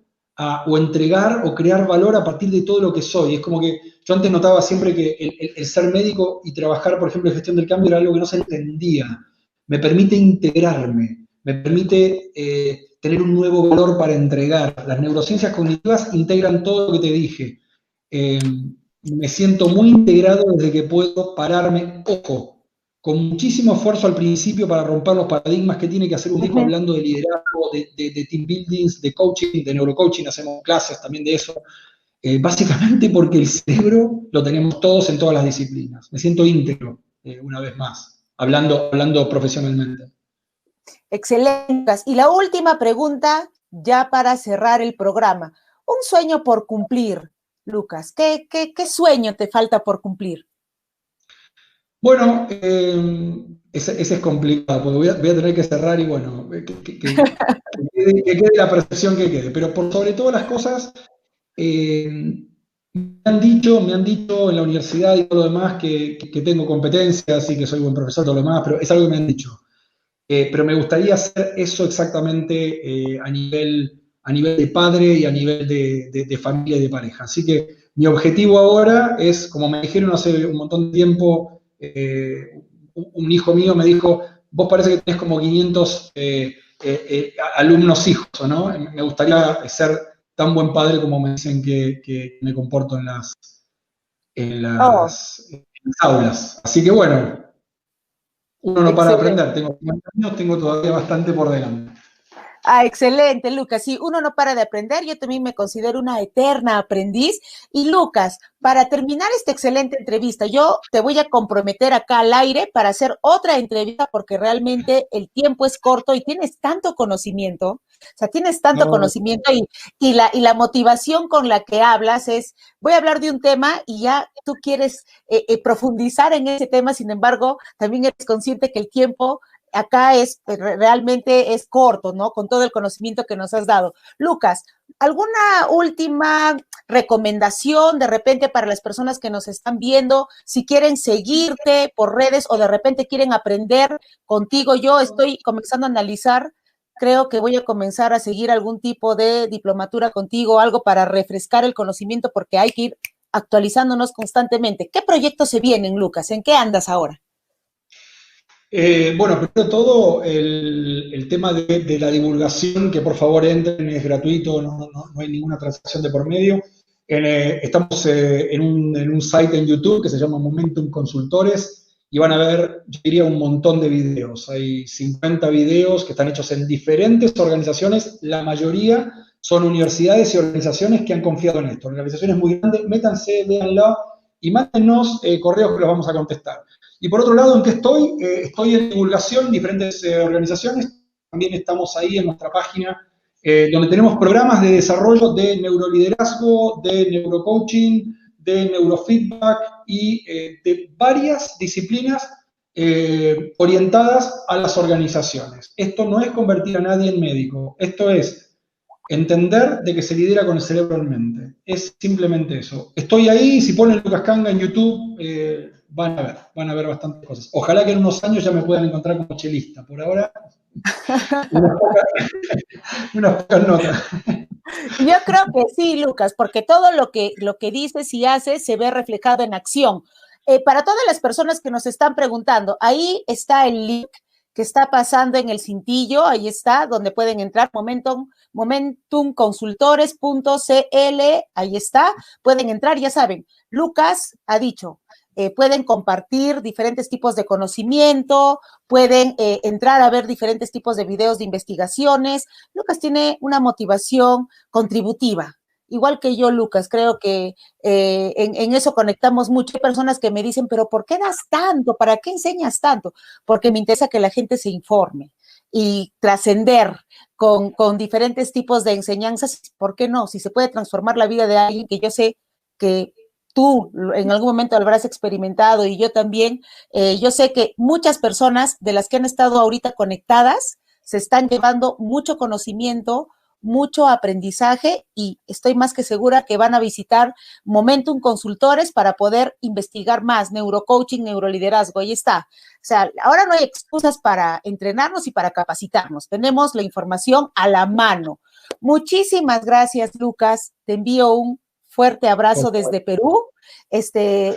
o entregar o crear valor a partir de todo lo que soy. Es como que yo antes notaba siempre que el ser médico y trabajar, por ejemplo, en gestión del cambio era algo que no se entendía. Me permite integrarme, me permite tener un nuevo valor para entregar. Las neurociencias cognitivas integran todo lo que te dije. Eh, Me siento muy integrado desde que puedo pararme, ojo, con muchísimo esfuerzo al principio para romper los paradigmas que tiene que hacer un médico Ujú. hablando de liderazgo, de team buildings, de coaching, de neurocoaching, hacemos clases también de eso. Básicamente porque el cerebro lo tenemos todos en todas las disciplinas. Me siento íntegro, una vez más, hablando profesionalmente. Excelente. Y la última pregunta, ya para cerrar el programa. Un sueño por cumplir, Lucas. ¿Qué sueño te falta por cumplir? Bueno, ese es complicado, porque voy a tener que cerrar y bueno, que quede la percepción que quede. Pero por sobre todas las cosas, eh, me han dicho en la universidad y todo lo demás que tengo competencias y que soy buen profesor y todo lo demás, pero es algo que me han dicho. Pero me gustaría hacer eso exactamente a nivel de padre y a nivel de familia y de pareja. Así que mi objetivo ahora es, como me dijeron hace un montón de tiempo, un hijo mío me dijo, vos parece que tenés como 500 alumnos hijos, ¿no? Me gustaría ser tan buen padre como me dicen que me comporto en Oh, las aulas. Así que bueno, uno no para de excelente. aprender. Tengo 50 años, tengo todavía bastante por delante. Ah, excelente, Lucas. Sí, uno no para de aprender. Yo también me considero una eterna aprendiz. Y Lucas, para terminar esta excelente entrevista, yo te voy a comprometer acá al aire para hacer otra entrevista porque realmente el tiempo es corto y tienes tanto conocimiento. O sea, tienes tanto No, conocimiento y la motivación con la que hablas es, voy a hablar de un tema y ya tú quieres profundizar en ese tema, sin embargo, también eres consciente que el tiempo acá realmente es corto, ¿no? Con todo el conocimiento que nos has dado. Lucas, ¿alguna última recomendación de repente para las personas que nos están viendo? Si quieren seguirte por redes o de repente quieren aprender contigo, yo estoy comenzando a analizar creo que voy a comenzar a seguir algún tipo de diplomatura contigo, algo para refrescar el conocimiento, porque hay que ir actualizándonos constantemente. ¿Qué proyectos se vienen, Lucas? ¿En qué andas ahora? Bueno, primero todo, el tema de la divulgación, que por favor entren, es gratuito, no hay ninguna transacción de por medio. Estamos en un site en YouTube que se llama Momentum Consultores y van a ver, yo diría, un montón de videos. Hay 50 videos que están hechos en diferentes organizaciones, la mayoría son universidades y organizaciones que han confiado en esto. Organizaciones muy grandes, métanse, véanlo y mándennos correos que los vamos a contestar. Y por otro lado, ¿en qué estoy? Estoy en divulgación en diferentes organizaciones. También estamos ahí en nuestra página, donde tenemos programas de desarrollo de neuroliderazgo, de neurocoaching, de neurofeedback y de varias disciplinas orientadas a las organizaciones. Esto no es convertir a nadie en médico, esto es entender de que se lidera con el cerebro en mente. Es simplemente eso. Estoy ahí, si ponen Lucas Kanga en YouTube, van a ver bastantes cosas. Ojalá que en unos años ya me puedan encontrar como chelista. Por ahora, unas pocas, unas pocas notas. Yo creo que sí, Lucas, porque todo lo que dices y haces se ve reflejado en acción. Para todas las personas que nos están preguntando, ahí está el link que está pasando en el cintillo, ahí está, donde pueden entrar, momentumconsultores.cl, ahí está, pueden entrar, ya saben, Lucas ha dicho, pueden compartir diferentes tipos de conocimiento, pueden entrar a ver diferentes tipos de videos de investigaciones. Lucas tiene una motivación contributiva. Igual que yo, Lucas, creo que en eso conectamos mucho. Hay personas que me dicen, pero ¿por qué das tanto? ¿Para qué enseñas tanto? Porque me interesa que la gente se informe y trascender con diferentes tipos de enseñanzas. ¿Por qué no? Si se puede transformar la vida de alguien, que yo sé que tú en algún momento lo habrás experimentado y yo también, yo sé que muchas personas de las que han estado ahorita conectadas se están llevando mucho conocimiento, mucho aprendizaje y estoy más que segura que van a visitar Momentum Consultores para poder investigar más neurocoaching, neuroliderazgo. Ahí está. O sea, ahora no hay excusas para entrenarnos y para capacitarnos. Tenemos la información a la mano. Muchísimas gracias, Lucas. Te envío un fuerte abrazo desde Perú.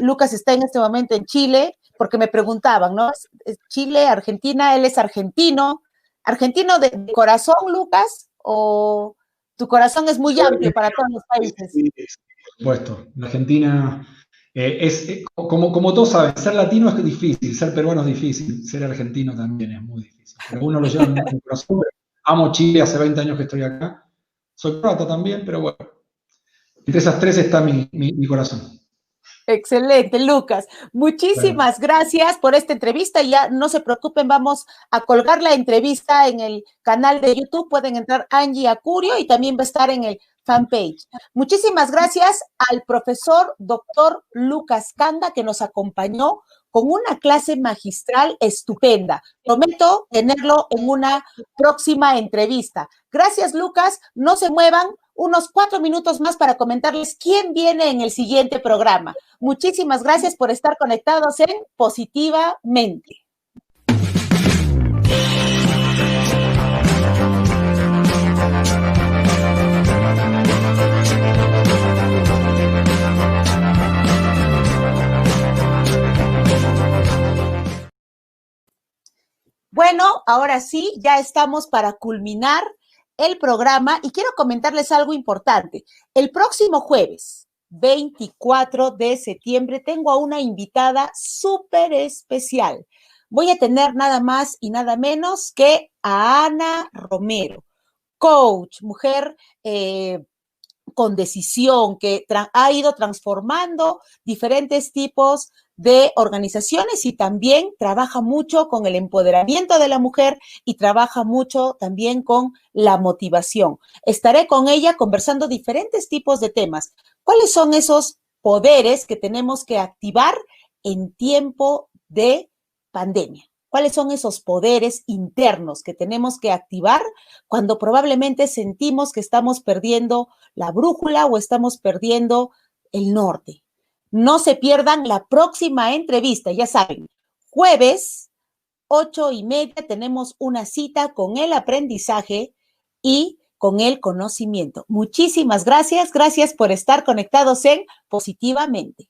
Lucas está en este momento en Chile, porque me preguntaban, ¿no? Chile, Argentina, él es argentino. ¿Argentino de corazón, Lucas? ¿O tu corazón es muy amplio para todos los países? Sí, por supuesto. La Argentina como todos saben, ser latino es difícil, ser peruano es difícil, ser argentino también es muy difícil. Pero uno lo lleva en el corazón. Amo Chile, hace 20 años que estoy acá. Soy croata también, pero bueno. Entre esas tres está mi corazón. Excelente, Lucas. Muchísimas gracias por esta entrevista. Ya no se preocupen, vamos a colgar la entrevista en el canal de YouTube. Pueden entrar Angie Acurio y también va a estar en el fanpage. Muchísimas gracias al profesor doctor Lucas Kanga, que nos acompañó con una clase magistral estupenda. Prometo tenerlo en una próxima entrevista. Gracias, Lucas. No se muevan. Unos 4 minutos más para comentarles quién viene en el siguiente programa. Muchísimas gracias por estar conectados en Positivamente. Bueno, ahora sí, ya estamos para culminar el programa y quiero comentarles algo importante. El próximo jueves, 24 de septiembre, tengo a una invitada súper especial. Voy a tener nada más y nada menos que a Ana Romero, coach, mujer con decisión, que ha ido transformando diferentes tipos de organizaciones y también trabaja mucho con el empoderamiento de la mujer y trabaja mucho también con la motivación. Estaré con ella conversando diferentes tipos de temas. ¿Cuáles son esos poderes que tenemos que activar en tiempo de pandemia? ¿Cuáles son esos poderes internos que tenemos que activar cuando probablemente sentimos que estamos perdiendo la brújula o estamos perdiendo el norte? No se pierdan la próxima entrevista, ya saben, jueves 8:30 tenemos una cita con el aprendizaje y con el conocimiento. Muchísimas gracias. Gracias por estar conectados en Positivamente.